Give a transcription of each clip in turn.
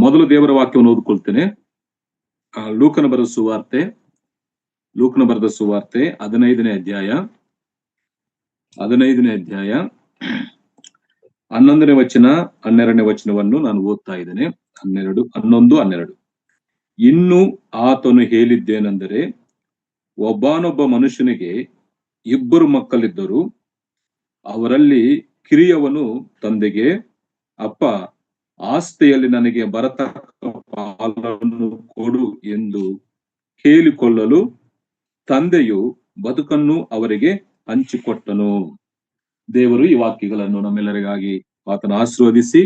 ಮೊದಲು ದೇವರ ವಾಕ್ಯವನ್ನು ಓದ್ಕೊಳ್ತೇನೆ. ಲೂಕನ ಬರೆದ ಸುವಾರ್ತೆ 15ನೇ ಅಧ್ಯಾಯ 11ನೇ ವಚನ 12ನೇ ವಚನವನ್ನು ನಾನು ಓದ್ತಾ ಇದ್ದೇನೆ. 11, 12. ಇನ್ನು ಆತನು ಹೇಳಿದ್ದೇನೆಂದರೆ, ಒಬ್ಬನೊಬ್ಬ ಮನುಷ್ಯನಿಗೆ 2 ಮಕ್ಕಳಿದ್ದರು. ಅವರಲ್ಲಿ ಕಿರಿಯವನು ತಂದೆಗೆ, ಅಪ್ಪ, ಆಸ್ತಿಯಲ್ಲಿ ನನಗೆ ಬರತಕ್ಕ ಪಾಲನ್ನು ಕೊಡು ಎಂದು ಕೇಳಿಕೊಳ್ಳಲು ತಂದೆಯು ಬದುಕನ್ನು ಅವರಿಗೆ ಹಂಚಿಕೊಟ್ಟನು. ದೇವರು ಈ ವಾಕ್ಯಗಳನ್ನು ನಮ್ಮೆಲ್ಲರಿಗಾಗಿ ಆತನ ಆಶೀರ್ವದಿಸಿ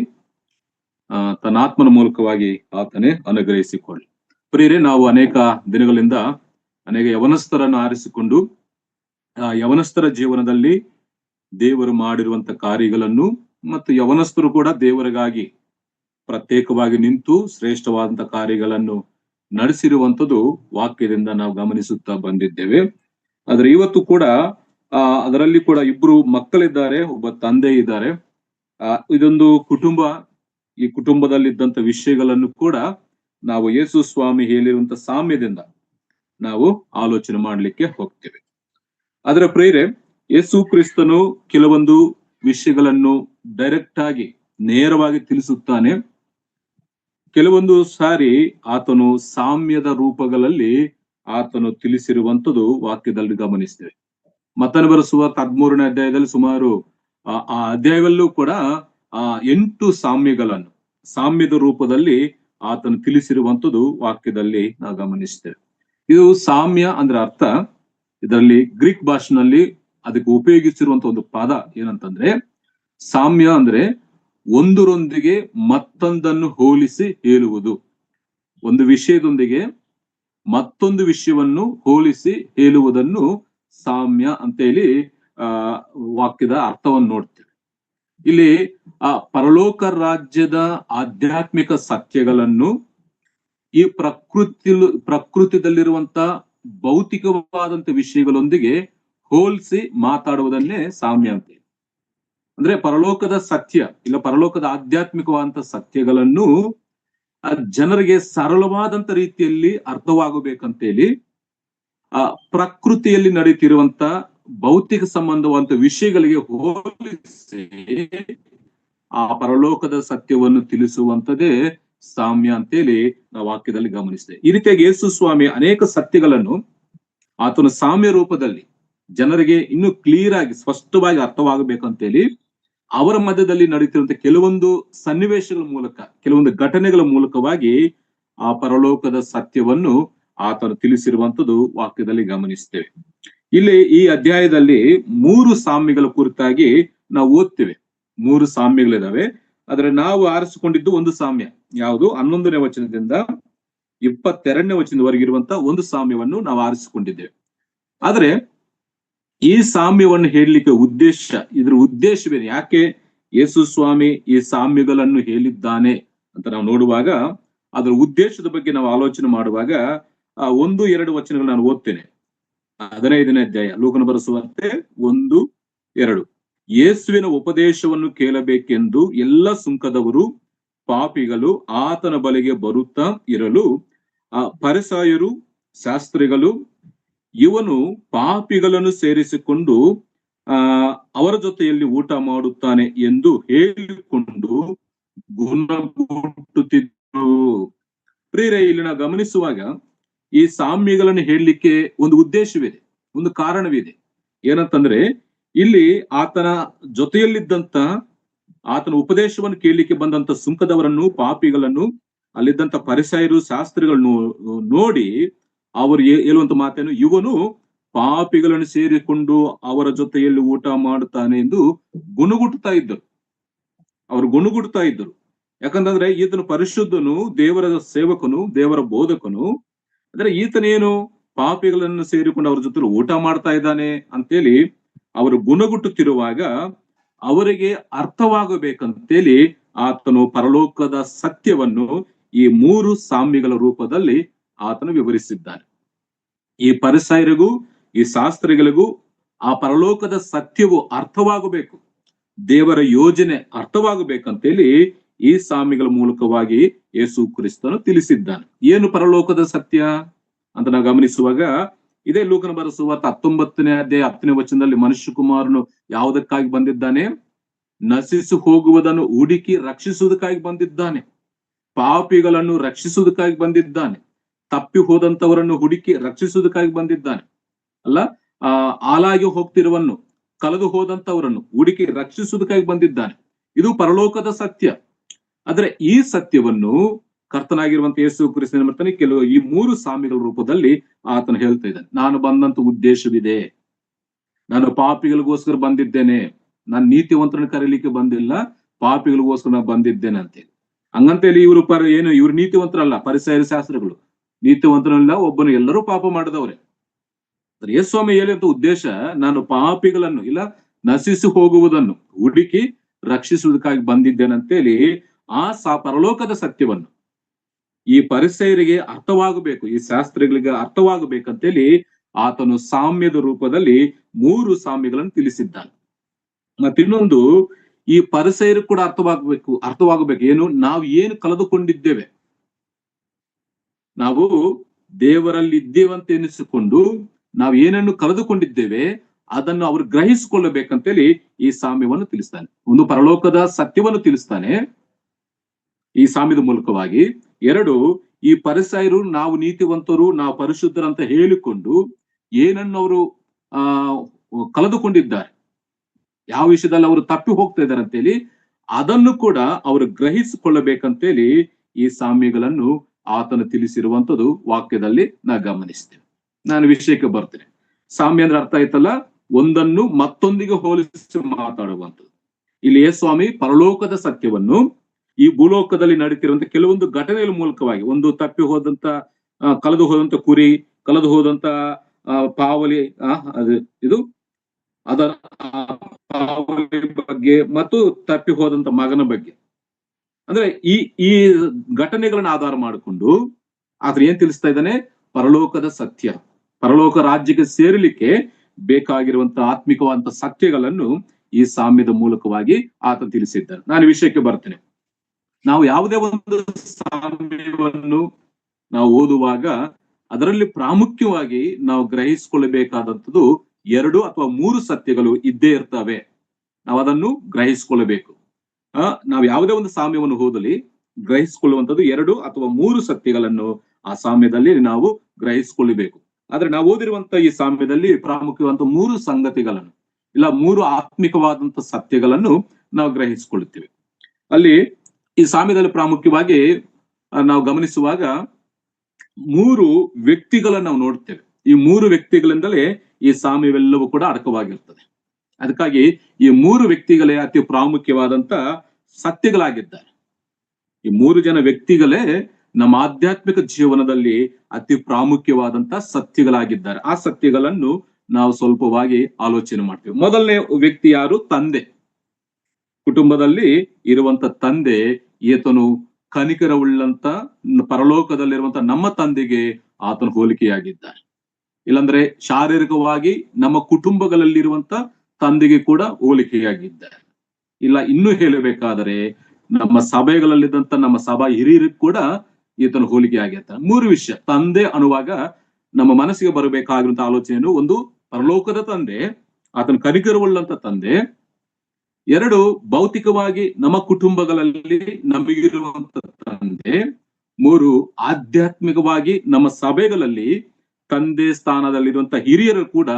ತನ್ನ ಆತ್ಮನ ಮೂಲಕವಾಗಿ ಆತನೇ ಅನುಗ್ರಹಿಸಿಕೊಳ್ಳಿ. ಪ್ರಿಯರೇ, ನಾವು ಅನೇಕ ದಿನಗಳಿಂದ ಅನೇಕ ಯವನಸ್ಥರನ್ನು ಆರಿಸಿಕೊಂಡು ಯವನಸ್ಥರ ಜೀವನದಲ್ಲಿ ದೇವರು ಮಾಡಿರುವಂತ ಕಾರ್ಯಗಳನ್ನು ಮತ್ತು ಯವನಸ್ಥರು ಕೂಡ ದೇವರಿಗಾಗಿ ಪ್ರತ್ಯೇಕವಾಗಿ ನಿಂತು ಶ್ರೇಷ್ಠವಾದಂತ ಕಾರ್ಯಗಳನ್ನು ನಡೆಸಿರುವಂಥದ್ದು ವಾಕ್ಯದಿಂದ ನಾವು ಗಮನಿಸುತ್ತಾ ಬಂದಿದ್ದೇವೆ. ಆದ್ರೆ ಇವತ್ತು ಕೂಡ ಅದರಲ್ಲಿ ಕೂಡ 2 ಮಕ್ಕಳಿದ್ದಾರೆ, ಒಬ್ಬ ತಂದೆ ಇದ್ದಾರೆ. ಇದೊಂದು ಕುಟುಂಬ. ಈ ಕುಟುಂಬದಲ್ಲಿದ್ದಂತ ವಿಷಯಗಳನ್ನು ಕೂಡ ನಾವು ಯೇಸು ಸ್ವಾಮಿ ಹೇಳಿರುವಂತ ಸಾಮ್ಯದಿಂದ ನಾವು ಆಲೋಚನೆ ಮಾಡ್ಲಿಕ್ಕೆ ಹೋಗ್ತೇವೆ. ಆದ್ರೆ ಪ್ರಿಯರೇ, ಯೇಸು ಕ್ರಿಸ್ತನು ಕೆಲವೊಂದು ವಿಷಯಗಳನ್ನು ಡೈರೆಕ್ಟ್ ಆಗಿ ನೇರವಾಗಿ ತಿಳಿಸುತ್ತಾನೆ. ಕೆಲವೊಂದು ಸಾರಿ ಆತನು ಸಾಮ್ಯದ ರೂಪಗಳಲ್ಲಿ ಆತನು ತಿಳಿಸಿರುವಂಥದ್ದು ವಾಕ್ಯದಲ್ಲಿ ಗಮನಿಸ್ತೇವೆ. ಮತ್ತನ ಬರೆಸುವ 13ನೇ ಅಧ್ಯಾಯದಲ್ಲಿ ಸುಮಾರು ಆ ಅಧ್ಯಾಯವಲ್ಲೂ ಕೂಡ 8 ಸಾಮ್ಯದ ರೂಪದಲ್ಲಿ ಆತನು ತಿಳಿಸಿರುವಂಥದ್ದು ವಾಕ್ಯದಲ್ಲಿ ನಾವು ಗಮನಿಸ್ತೇವೆ. ಇದು ಸಾಮ್ಯ ಅಂದ್ರೆ ಅರ್ಥ, ಇದರಲ್ಲಿ ಗ್ರೀಕ್ ಭಾಷೆನಲ್ಲಿ ಅದಕ್ಕೆ ಉಪಯೋಗಿಸಿರುವಂತ ಒಂದು ಪದ ಏನಂತಂದ್ರೆ, ಸಾಮ್ಯ ಅಂದ್ರೆ ಒಂದರೊಂದಿಗೆ ಮತ್ತೊಂದನ್ನು ಹೋಲಿಸಿ ಹೇಳುವುದು. ಒಂದು ವಿಷಯದೊಂದಿಗೆ ಮತ್ತೊಂದು ವಿಷಯವನ್ನು ಹೋಲಿಸಿ ಹೇಳುವುದನ್ನು ಸಾಮ್ಯ ಅಂತ ಹೇಳಿ ವಾಕ್ಯದ ಅರ್ಥವನ್ನು ನೋಡ್ತೇವೆ. ಇಲ್ಲಿ ಪರಲೋಕ ರಾಜ್ಯದ ಆಧ್ಯಾತ್ಮಿಕ ಸತ್ಯಗಳನ್ನು ಈ ಪ್ರಕೃತಿದಲ್ಲಿರುವಂತ ಭೌತಿಕವಾದಂತ ವಿಷಯಗಳೊಂದಿಗೆ ಹೋಲಿಸಿ ಮಾತಾಡುವುದನ್ನೇ ಸಾಮ್ಯ ಅಂತ. ಅಂದ್ರೆ ಪರಲೋಕದ ಸತ್ಯ ಇಲ್ಲ ಪರಲೋಕದ ಆಧ್ಯಾತ್ಮಿಕವಾದಂತ ಸತ್ಯಗಳನ್ನು ಜನರಿಗೆ ಸರಳವಾದಂತ ರೀತಿಯಲ್ಲಿ ಅರ್ಥವಾಗಬೇಕಂತೇಳಿ ಪ್ರಕೃತಿಯಲ್ಲಿ ನಡೀತಿರುವಂತ ಭೌತಿಕ ಸಂಬಂಧವಾದಂತ ವಿಷಯಗಳಿಗೆ ಹೋಲಿಸಿ ಆ ಪರಲೋಕದ ಸತ್ಯವನ್ನು ತಿಳಿಸುವಂತದೇ ಸಾಮ್ಯ ಅಂತೇಳಿ ನಾವು ವಾಕ್ಯದಲ್ಲಿ ಗಮನಿಸ್ತೇವೆ. ಈ ರೀತಿಯಾಗಿ ಯೇಸು ಸ್ವಾಮಿ ಅನೇಕ ಸತ್ಯಗಳನ್ನು ಆತನ ಸಾಮ್ಯ ರೂಪದಲ್ಲಿ ಜನರಿಗೆ ಇನ್ನೂ ಕ್ಲಿಯರ್ ಆಗಿ ಸ್ಪಷ್ಟವಾಗಿ ಅರ್ಥವಾಗಬೇಕಂತೇಳಿ ಅವರ ಮಧ್ಯದಲ್ಲಿ ನಡೀತಿರುವಂತ ಕೆಲವೊಂದು ಸನ್ನಿವೇಶಗಳ ಮೂಲಕ, ಕೆಲವೊಂದು ಘಟನೆಗಳ ಮೂಲಕವಾಗಿ ಆ ಪರಲೋಕದ ಸತ್ಯವನ್ನು ಆತನು ತಿಳಿಸಿರುವಂತದ್ದು ವಾಕ್ಯದಲ್ಲಿ ಗಮನಿಸ್ತೇವೆ. ಇಲ್ಲಿ ಈ ಅಧ್ಯಾಯದಲ್ಲಿ 3 ಸಾಮ್ಯಗಳ ಕುರಿತಾಗಿ ನಾವು ಓದ್ತೇವೆ. 3 ಸಾಮ್ಯಗಳಿದಾವೆ. ಆದ್ರೆ ನಾವು ಆರಿಸಿಕೊಂಡಿದ್ದು ಒಂದು ಸಾಮ್ಯ. ಯಾವುದು? 11ನೇ ವಚನದಿಂದ 22ನೇ ವಚನದವರೆಗಿರುವಂತ ಒಂದು ಸಾಮ್ಯವನ್ನು ನಾವು ಆರಿಸಿಕೊಂಡಿದ್ದೇವೆ. ಆದ್ರೆ ಈ ಸಾಮ್ಯವನ್ನು ಹೇಳಲಿಕ್ಕೆ ಇದ್ರ ಉದ್ದೇಶವೇನು? ಯಾಕೆ ಯೇಸು ಸ್ವಾಮಿ ಈ ಸಾಮ್ಯಗಳನ್ನು ಹೇಳಿದ್ದಾನೆ ಅಂತ ನಾವು ನೋಡುವಾಗ, ಅದರ ಉದ್ದೇಶದ ಬಗ್ಗೆ ನಾವು ಆಲೋಚನೆ ಮಾಡುವಾಗ 1-2 ವಚನಗಳು ನಾನು ಓದ್ತೇನೆ. 15ನೇ ಅಧ್ಯಾಯ ಲೂಕನ ಬರೆಸುವಂತೆ 1-2. ಯೇಸುವಿನ ಉಪದೇಶವನ್ನು ಕೇಳಬೇಕೆಂದು ಎಲ್ಲ ಸುಂಕದವರು ಪಾಪಿಗಳು ಆತನ ಬಳಿಗೆ ಬರುತ್ತಾ ಇರಲು ಫರಿಸಾಯರು ಶಾಸ್ತ್ರಿಗಳು ಇವನು ಪಾಪಿಗಳನ್ನು ಸೇರಿಸಿಕೊಂಡು ಅವರ ಜೊತೆಯಲ್ಲಿ ಊಟ ಮಾಡುತ್ತಾನೆ ಎಂದು ಹೇಳಿಕೊಂಡು ಗುಣಗುಟ್ಟುತ್ತಿದ್ದರು. ಪ್ರಿಯರೇ, ಇಲ್ಲಿ ನಾವು ಗಮನಿಸುವಾಗ ಈ ಸಾಮ್ಯಗಳನ್ನು ಹೇಳಲಿಕ್ಕೆ ಒಂದು ಉದ್ದೇಶವಿದೆ, ಒಂದು ಕಾರಣವಿದೆ. ಏನಂತಂದ್ರೆ, ಇಲ್ಲಿ ಆತನ ಜೊತೆಯಲ್ಲಿದ್ದಂತ ಆತನ ಉಪದೇಶವನ್ನು ಕೇಳಲಿಕ್ಕೆ ಬಂದಂತ ಸುಂಕದವರನ್ನು, ಪಾಪಿಗಳನ್ನು, ಅಲ್ಲಿದ್ದಂತ ಫರಿಸಾಯರು ಶಾಸ್ತ್ರಿಗಳನ್ನು ನೋಡಿ ಅವರು ಹೇಳುವಂತ ಮಾತೇನು? ಇವನು ಪಾಪಿಗಳನ್ನು ಸೇರಿಕೊಂಡು ಅವರ ಜೊತೆಯಲ್ಲಿ ಊಟ ಮಾಡುತ್ತಾನೆ ಎಂದು ಗುಣಗುಟ್ಟುತ್ತಾ ಇದ್ದರು. ಅವರು ಗುಣಗುಡ್ತಾ ಇದ್ದರು. ಯಾಕಂತಂದ್ರೆ ಈತನು ಪರಿಶುದ್ಧನು, ದೇವರ ಸೇವಕನು, ದೇವರ ಬೋಧಕನು. ಅಂದ್ರೆ ಈತನೇನು ಪಾಪಿಗಳನ್ನು ಸೇರಿಕೊಂಡು ಅವ್ರ ಜೊತೆ ಊಟ ಮಾಡ್ತಾ ಇದ್ದಾನೆ ಅಂತೇಳಿ ಅವರು ಗುಣಗುಟ್ಟುತ್ತಿರುವಾಗ ಅವರಿಗೆ ಅರ್ಥವಾಗಬೇಕಂತೇಳಿ ಆತನು ಪರಲೋಕದ ಸತ್ಯವನ್ನು ಈ 3 ಸಾಮ್ಯಗಳ ರೂಪದಲ್ಲಿ ಆತನು ವಿವರಿಸಿದ್ದಾನೆ. ಈ ಫರಿಸಾಯರಿಗೂ ಈ ಶಾಸ್ತ್ರಿಗಳಿಗೂ ಆ ಪರಲೋಕದ ಸತ್ಯವು ಅರ್ಥವಾಗಬೇಕು, ದೇವರ ಯೋಜನೆ ಅರ್ಥವಾಗಬೇಕಂತೇಳಿ ಈ ಸಾಮ್ಯಗಳ ಮೂಲಕವಾಗಿ ಯೇಸು ಕ್ರಿಸ್ತನು ತಿಳಿಸಿದ್ದಾನೆ. ಏನು ಪರಲೋಕದ ಸತ್ಯ ಅಂತ ನಾವು ಗಮನಿಸುವಾಗ, ಇದೇ ಲೂಕನ ಬರೆಸುವ 19ನೇ ಅಧ್ಯಾಯ 10ನೇ ವಚನದಲ್ಲಿ ಮನುಷ್ಯ ಕುಮಾರನು ಯಾವುದಕ್ಕಾಗಿ ಬಂದಿದ್ದಾನೆ? ನಶಿಸಿ ಹೋಗುವುದನ್ನು ಹುಡುಕಿ ರಕ್ಷಿಸುವುದಕ್ಕಾಗಿ ಬಂದಿದ್ದಾನೆ. ಪಾಪಿಗಳನ್ನು ರಕ್ಷಿಸುವುದಕ್ಕಾಗಿ ಬಂದಿದ್ದಾನೆ. ತಪ್ಪಿ ಹೋದಂತವರನ್ನು ಹುಡುಕಿ ರಕ್ಷಿಸುವುದಕ್ಕಾಗಿ ಬಂದಿದ್ದಾನೆ. ಅಲ್ಲ, ಹಾಳಾಗಿ ಹೋಗ್ತಿರುವನ್ನು, ಕಳೆದು ಹೋದಂತವರನ್ನು ಹುಡುಕಿ ರಕ್ಷಿಸುವುದಕ್ಕಾಗಿ ಬಂದಿದ್ದಾನೆ. ಇದು ಪರಲೋಕದ ಸತ್ಯ. ಆದ್ರೆ ಈ ಸತ್ಯವನ್ನು ಕರ್ತನಾಗಿರುವಂತ ಯೇಸು ಕ್ರಿಸ್ತನ ಮಾಡ್ತಾನೆ ಕೆಲವು ಈ 3 ಸಾಮ್ಯಗಳ ರೂಪದಲ್ಲಿ ಆತನು ಹೇಳ್ತಾ ಇದ್ದಾನೆ. ನಾನು ಬಂದಂತ ಉದ್ದೇಶವಿದೆ, ನಾನು ಪಾಪಿಗಳಿಗೋಸ್ಕರ ಬಂದಿದ್ದೇನೆ, ನಾನು ನೀತಿವಂತರನ್ನು ಕರೀಲಿಕ್ಕೆ ಬಂದಿಲ್ಲ, ಪಾಪಿಗಳಿಗೋಸ್ಕರ ನಾನು ಬಂದಿದ್ದೇನೆ ಅಂತೇಳಿ. ಹಂಗಂತೇಳಿ ಇವರು ಇವ್ರು ನೀತಿವಂತರಲ್ಲ, ಪರಿಸರ ಶಾಸ್ತ್ರಗಳು ನೀತಿವಂತರಲ್ಲ, ಒಬ್ಬನು ಎಲ್ಲರೂ ಪಾಪ ಮಾಡಿದವ್ರೆ. ಯೇಸ್ವಾಮಿ ಹೇಳಿದಂತ ಉದ್ದೇಶ, ನಾನು ಪಾಪಿಗಳನ್ನು ಇಲ್ಲ ನಶಿಸಿ ಹೋಗುವುದನ್ನು ಹುಡುಕಿ ರಕ್ಷಿಸುವುದಕ್ಕಾಗಿ ಬಂದಿದ್ದೇನೆ ಅಂತೇಳಿ ಆ ಪರಲೋಕದ ಸತ್ಯವನ್ನು ಈ ಪರಿಸರಿಗೆ ಅರ್ಥವಾಗಬೇಕು, ಈ ಶಾಸ್ತ್ರಗಳಿಗೆ ಅರ್ಥವಾಗಬೇಕಂತೇಳಿ ಆತನು ಸಾಮ್ಯದ ರೂಪದಲ್ಲಿ 3 ಸಾಮ್ಯಗಳನ್ನು ತಿಳಿಸಿದ್ದಾನೆ. ಮತ್ತಿನ್ನೊಂದು, ಈ ಪರಿಸರು ಕೂಡ ಅರ್ಥವಾಗಬೇಕು. ಏನು? ನಾವು ಏನು ಕಳೆದುಕೊಂಡಿದ್ದೇವೆ, ನಾವು ದೇವರಲ್ಲಿ ಇದ್ದೇವಂತ ಎನಿಸಿಕೊಂಡು ನಾವು ಏನನ್ನು ಕಳೆದುಕೊಂಡಿದ್ದೇವೆ ಅದನ್ನು ಅವರು ಗ್ರಹಿಸಿಕೊಳ್ಳಬೇಕಂತೇಳಿ ಈ ಸಾಮ್ಯವನ್ನು ತಿಳಿಸ್ತಾನೆ. ಒಂದು ಪರಲೋಕದ ಸತ್ಯವನ್ನು ತಿಳಿಸ್ತಾನೆ ಈ ಸಾಮ್ಯದ ಮೂಲಕವಾಗಿ. 2, ಈ ಪರಿಸರು ನಾವು ನೀತಿವಂತರು, ನಾವು ಪರಿಶುದ್ಧರಂತ ಹೇಳಿಕೊಂಡು ಏನನ್ನು ಅವರು ಕಳೆದುಕೊಂಡಿದ್ದಾರೆ, ಯಾವ ವಿಷಯದಲ್ಲಿ ಅವರು ತಪ್ಪಿ ಹೋಗ್ತಾ ಇದ್ದಾರೆ ಅಂತೇಳಿ ಅದನ್ನು ಕೂಡ ಅವರು ಗ್ರಹಿಸಿಕೊಳ್ಳಬೇಕಂತೇಳಿ ಈ ಸಾಮ್ಯಗಳನ್ನು ಆತನು ತಿಳಿಸಿರುವಂತದ್ದು ವಾಕ್ಯದಲ್ಲಿ ನಾ ಗಮನಿಸ್ತೇವೆ. ನಾನು ವಿಷಯಕ್ಕೆ ಬರ್ತೇನೆ. ಸಾಮ್ಯ ಅಂದ್ರೆ ಅರ್ಥ ಆಯ್ತಲ್ಲ, ಒಂದನ್ನು ಮತ್ತೊಂದಿಗೆ ಹೋಲಿಸಿ ಮಾತಾಡುವಂಥದ್ದು. ಇಲ್ಲಿ ಯೇಸ್ವಾಮಿ ಪರಲೋಕದ ಸತ್ಯವನ್ನು ಈ ಭೂಲೋಕದಲ್ಲಿ ನಡೀತಿರುವಂತ ಕೆಲವೊಂದು ಘಟನೆಗಳ ಮೂಲಕವಾಗಿ, ಒಂದು ತಪ್ಪಿ ಹೋದಂತ ಕಳೆದು ಹೋದಂತ ಕುರಿ, ಕಳೆದು ಹೋದಂತ ಪಾವಲಿ, ಇದು ಅದರ ಪಾವಲಿ ಬಗ್ಗೆ ಮತ್ತು ತಪ್ಪಿ ಹೋದಂತ ಮಗನ ಬಗ್ಗೆ, ಅಂದ್ರೆ ಈ ಘಟನೆಗಳನ್ನ ಆಧಾರ ಮಾಡಿಕೊಂಡು ಆದ್ರೆ ಏನ್ ತಿಳಿಸ್ತಾ ಇದ್ದಾನೆ? ಪರಲೋಕದ ಸತ್ಯ, ಪರಲೋಕ ರಾಜ್ಯಕ್ಕೆ ಸೇರಲಿಕ್ಕೆ ಬೇಕಾಗಿರುವಂತ ಆತ್ಮಿಕವಾದಂತ ಸತ್ಯಗಳನ್ನು ಈ ಸಾಮ್ಯದ ಮೂಲಕವಾಗಿ ಆತ ತಿಳಿಸಿದ್ದಾನೆ. ನಾನು ವಿಷಯಕ್ಕೆ ಬರ್ತೇನೆ. ನಾವು ಯಾವುದೇ ಒಂದು ಸಾಮ್ಯವನ್ನು ನಾವು ಓದುವಾಗ ಅದರಲ್ಲಿ ಪ್ರಾಮುಖ್ಯವಾಗಿ ನಾವು ಗ್ರಹಿಸಿಕೊಳ್ಳಬೇಕಾದಂಥದ್ದು 2 ಅಥವಾ 3 ಸತ್ಯಗಳು ಇದ್ದೇ ಇರ್ತವೆ. ನಾವು ಅದನ್ನು ಗ್ರಹಿಸಿಕೊಳ್ಳಬೇಕು. ನಾವು ಯಾವುದೇ ಒಂದು ಸಾಮ್ಯವನ್ನು ಓದಲಿ ಗ್ರಹಿಸಿಕೊಳ್ಳುವಂಥದ್ದು 2 ಅಥವಾ 3 ಸತ್ಯಗಳನ್ನು ಆ ಸಾಮ್ಯದಲ್ಲಿ ನಾವು ಗ್ರಹಿಸಿಕೊಳ್ಳಬೇಕು. ಆದ್ರೆ ನಾವು ಓದಿರುವಂತ ಈ ಸಾಮ್ಯದಲ್ಲಿ ಪ್ರಾಮುಖ್ಯವಾದಂತ 3 ಸಂಗತಿಗಳನ್ನು ಇಲ್ಲ 3 ಆತ್ಮಿಕವಾದಂತ ಸತ್ಯಗಳನ್ನು ನಾವು ಗ್ರಹಿಸಿಕೊಳ್ಳುತ್ತೇವೆ. ಅಲ್ಲಿ ಈ ಸಾಮ್ಯದಲ್ಲಿ ಪ್ರಾಮುಖ್ಯವಾಗಿ ನಾವು ಗಮನಿಸುವಾಗ 3 ವ್ಯಕ್ತಿಗಳನ್ನು ನಾವು ನೋಡ್ತೇವೆ. ಈ 3 ವ್ಯಕ್ತಿಗಳಿಂದಲೇ ಈ ಸಾಮ್ಯವೆಲ್ಲವೂ ಕೂಡ ಅಡಕವಾಗಿರ್ತದೆ. ಅದಕ್ಕಾಗಿ ಈ 3 ವ್ಯಕ್ತಿಗಳೇ ಅತಿ ಪ್ರಾಮುಖ್ಯವಾದಂತ ಸತ್ಯಗಳಾಗಿದ್ದಾರೆ. ಈ 3 ಜನ ವ್ಯಕ್ತಿಗಳೇ ನಮ್ಮ ಆಧ್ಯಾತ್ಮಿಕ ಜೀವನದಲ್ಲಿ ಅತಿ ಪ್ರಾಮುಖ್ಯವಾದಂತ ಸತ್ಯಗಳಾಗಿದ್ದಾರೆ. ಆ ಸತ್ಯಗಳನ್ನು ನಾವು ಸ್ವಲ್ಪವಾಗಿ ಆಲೋಚನೆ ಮಾಡ್ತೇವೆ. ಮೊದಲನೇ ವ್ಯಕ್ತಿ ಯಾರು? ತಂದೆ. ಕುಟುಂಬದಲ್ಲಿ ಇರುವಂತ ತಂದೆ, ಈತನು ಕನಿಕರವುಳ್ಳಂತ ಪರಲೋಕದಲ್ಲಿರುವಂತ ನಮ್ಮ ತಂದೆಗೆ ಆತನು ಹೋಲಿಕೆಯಾಗಿದ್ದಾನೆ. ಇಲ್ಲಾಂದ್ರೆ ಶಾರೀರಿಕವಾಗಿ ನಮ್ಮ ಕುಟುಂಬಗಳಲ್ಲಿರುವಂತ ತಂದೆಗೆ ಕೂಡ ಹೋಲಿಕೆಯಾಗಿದ್ದಾರೆ. ಇಲ್ಲ ಇನ್ನೂ ಹೇಳಬೇಕಾದರೆ ನಮ್ಮ ಸಭೆಗಳಲ್ಲಿದ್ದಂತ ನಮ್ಮ ಸಭಾ ಹಿರಿಯರಿಗೆ ಕೂಡ ಈತನು ಹೋಲಿಕೆ ಆಗಿರ್ತಾನೆ. 3 ವಿಷಯ ತಂದೆ ಅನ್ನುವಾಗ ನಮ್ಮ ಮನಸ್ಸಿಗೆ ಬರಬೇಕಾಗಿರುವಂತ ಆಲೋಚನೆಯನ್ನು, ಒಂದು ಪರಲೋಕದ ತಂದೆ, ಆತನ ಕನಿಕರವುಳ್ಳಂತ ತಂದೆ. 2 ಭೌತಿಕವಾಗಿ ನಮ್ಮ ಕುಟುಂಬಗಳಲ್ಲಿ ನಮಗಿರುವಂತ ತಂದೆ. 3 ಆಧ್ಯಾತ್ಮಿಕವಾಗಿ ನಮ್ಮ ಸಭೆಗಳಲ್ಲಿ ತಂದೆ ಸ್ಥಾನದಲ್ಲಿರುವಂತ ಹಿರಿಯರು ಕೂಡ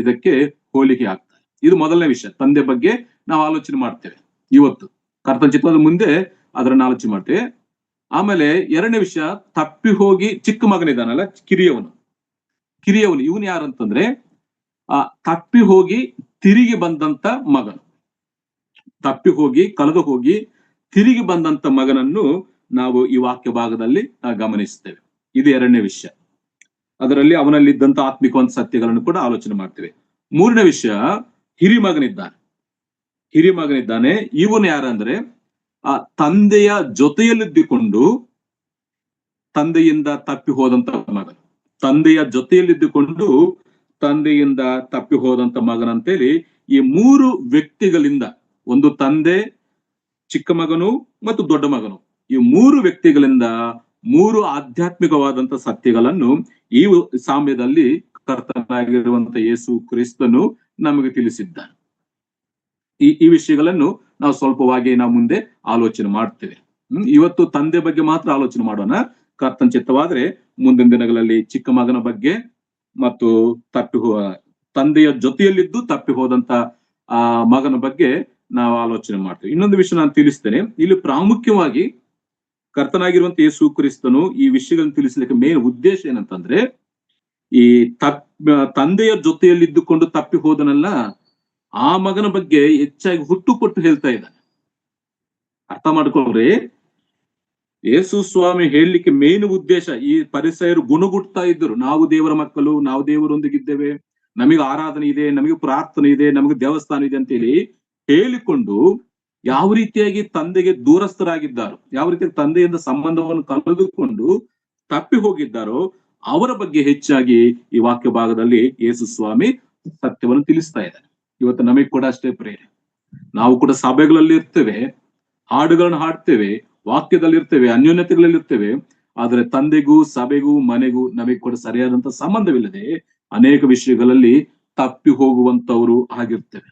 ಇದಕ್ಕೆ ಹೋಲಿಕೆ ಆಗ್ತಾರೆ. ಇದು ಮೊದಲನೇ ವಿಷಯ, ತಂದೆ ಬಗ್ಗೆ ನಾವು ಆಲೋಚನೆ ಮಾಡ್ತೇವೆ. ಇವತ್ತು ಕರ್ತನ ಚಿತ್ತದ ಮುಂದೆ ಅದನ್ನ ಆಲೋಚನೆ ಮಾಡ್ತೇವೆ. ಆಮೇಲೆ 2ನೇ ವಿಷಯ, ತಪ್ಪಿ ಹೋಗಿ ಚಿಕ್ಕ ಮಗನಿದ್ದಾನಲ್ಲ, ಕಿರಿಯವನು ಇವನು ಯಾರಂತಂದ್ರೆ ತಪ್ಪಿ ಹೋಗಿ ತಿರುಗಿ ಬಂದಂತ ಮಗನು. ತಪ್ಪಿ ಹೋಗಿ ಕಳೆದು ಹೋಗಿ ತಿರುಗಿ ಬಂದಂತ ಮಗನನ್ನು ನಾವು ಈ ವಾಕ್ಯ ಭಾಗದಲ್ಲಿ ಗಮನಿಸ್ತೇವೆ. ಇದು 2ನೇ ವಿಷಯ. ಅದರಲ್ಲಿ ಅವನಲ್ಲಿದ್ದಂತ ಆತ್ಮಿಕವಂತ ಸತ್ಯಗಳನ್ನು ಕೂಡ ಆಲೋಚನೆ ಮಾಡ್ತೇವೆ. 3ನೇ ವಿಷಯ, ಹಿರಿಮಗನಿದ್ದಾನೆ. ಇವನು ಯಾರಂದ್ರೆ ತಂದೆಯ ಜೊತೆಯಲ್ಲಿದ್ದುಕೊಂಡು ತಂದೆಯಿಂದ ತಪ್ಪಿ ಹೋದಂತ ಮಗನು. ತಂದೆಯ ಜೊತೆಯಲ್ಲಿದ್ದುಕೊಂಡು ತಂದೆಯಿಂದ ತಪ್ಪಿ ಹೋದಂತ ಮಗನಂತೇಳಿ ಈ 3 ವ್ಯಕ್ತಿಗಳಿಂದ, ಒಂದು ತಂದೆ, ಚಿಕ್ಕ ಮಗನು ಮತ್ತು ದೊಡ್ಡ ಮಗನು. ಈ ಮೂರು ವ್ಯಕ್ತಿಗಳಿಂದ ಮೂರು ಆಧ್ಯಾತ್ಮಿಕವಾದಂತ ಸತ್ಯಗಳನ್ನು ಈ ಸಾಮ್ಯದಲ್ಲಿ ಕರ್ತನಾಗಿರುವಂತ ಯೇಸು ಕ್ರಿಸ್ತನು ನಮಗೆ ತಿಳಿಸಿದ್ದಾನೆ. ಈ ವಿಷಯಗಳನ್ನು ನಾವು ಸ್ವಲ್ಪವಾಗಿ ನಾವು ಮುಂದೆ ಆಲೋಚನೆ ಮಾಡ್ತೇವೆ. ಇವತ್ತು ತಂದೆ ಬಗ್ಗೆ ಮಾತ್ರ ಆಲೋಚನೆ ಮಾಡೋಣ. ಕರ್ತನ ಚಿತ್ತವಾದ್ರೆ ಮುಂದಿನ ದಿನಗಳಲ್ಲಿ ಚಿಕ್ಕ ಮಗನ ಬಗ್ಗೆ ಮತ್ತು ತಂದೆಯ ಜೊತೆಯಲ್ಲಿದ್ದು ತಪ್ಪಿ ಹೋದಂತ ಮಗನ ಬಗ್ಗೆ ನಾವು ಆಲೋಚನೆ ಮಾಡ್ತೇವೆ. ಇನ್ನೊಂದು ವಿಷಯ ನಾನು ತಿಳಿಸ್ತೇನೆ. ಇಲ್ಲಿ ಪ್ರಾಮುಖ್ಯವಾಗಿ ಕರ್ತನಾಗಿರುವಂತ ಯೇಸು ಕ್ರಿಸ್ತನು ಈ ವಿಷಯಗಳನ್ನು ತಿಳಿಸ್ಲಿಕ್ಕೆ ಮೇನ್ ಉದ್ದೇಶ ಏನಂತಂದ್ರೆ, ಈ ತಂದೆಯ ಜೊತೆಯಲ್ಲಿದ್ದುಕೊಂಡು ತಪ್ಪಿ ಹೋದನಲ್ಲ ಆ ಮಗನ ಬಗ್ಗೆ ಹೆಚ್ಚಾಗಿ ಹುಟ್ಟು ಕೊಟ್ಟು ಹೇಳ್ತಾ ಇದ್ದಾನೆ. ಅರ್ಥ ಮಾಡ್ಕೊಳ್ರಿ, ಯೇಸು ಸ್ವಾಮಿ ಹೇಳಲಿಕ್ಕೆ ಮೇನ್ ಉದ್ದೇಶ, ಈ ಪರಿಸಯರು ಗುಣಗುಡ್ತಾ ಇದ್ದರು, ನಾವು ದೇವರ ಮಕ್ಕಳು, ನಾವು ದೇವರೊಂದಿಗಿದ್ದೇವೆ, ನಮಗೆ ಆರಾಧನೆ ಇದೆ, ನಮಗೆ ಪ್ರಾರ್ಥನೆ ಇದೆ, ನಮಗೆ ದೇವಸ್ಥಾನ ಇದೆ ಅಂತೇಳಿ ಹೇಳಿಕೊಂಡು ಯಾವ ರೀತಿಯಾಗಿ ತಂದೆಗೆ ದೂರಸ್ಥರಾಗಿದ್ದಾರೋ, ಯಾವ ರೀತಿಯಾಗಿ ತಂದೆಯಿಂದ ಸಂಬಂಧವನ್ನು ಕಳೆದುಕೊಂಡು ತಪ್ಪಿ ಹೋಗಿದ್ದಾರೋ ಅವರ ಬಗ್ಗೆ ಹೆಚ್ಚಾಗಿ ಈ ವಾಕ್ಯ ಭಾಗದಲ್ಲಿ ಯೇಸು ಸ್ವಾಮಿ ಸತ್ಯವನ್ನು ತಿಳಿಸ್ತಾ ಇದ್ದಾರೆ. ಇವತ್ತು ನಮಗೆ ಕೂಡ ಅಷ್ಟೇ ಪ್ರೇರಣೆ. ನಾವು ಕೂಡ ಸಭೆಗಳಲ್ಲಿ ಇರ್ತೇವೆ, ಹಾಡುಗಳನ್ನು ಹಾಡ್ತೇವೆ, ವಾಕ್ಯದಲ್ಲಿ ಇರ್ತೇವೆ, ಅನ್ಯೋನ್ಯತೆಗಳಲ್ಲಿ ಇರ್ತೇವೆ. ಆದ್ರೆ ತಂದೆಗೂ ಸಭೆಗೂ ಮನೆಗೂ ನಮಗೆ ಕೂಡ ಸರಿಯಾದಂತ ಸಂಬಂಧವಿಲ್ಲದೆ ಅನೇಕ ವಿಷಯಗಳಲ್ಲಿ ತಪ್ಪಿ ಹೋಗುವಂತವರು ಆಗಿರ್ತೇವೆ.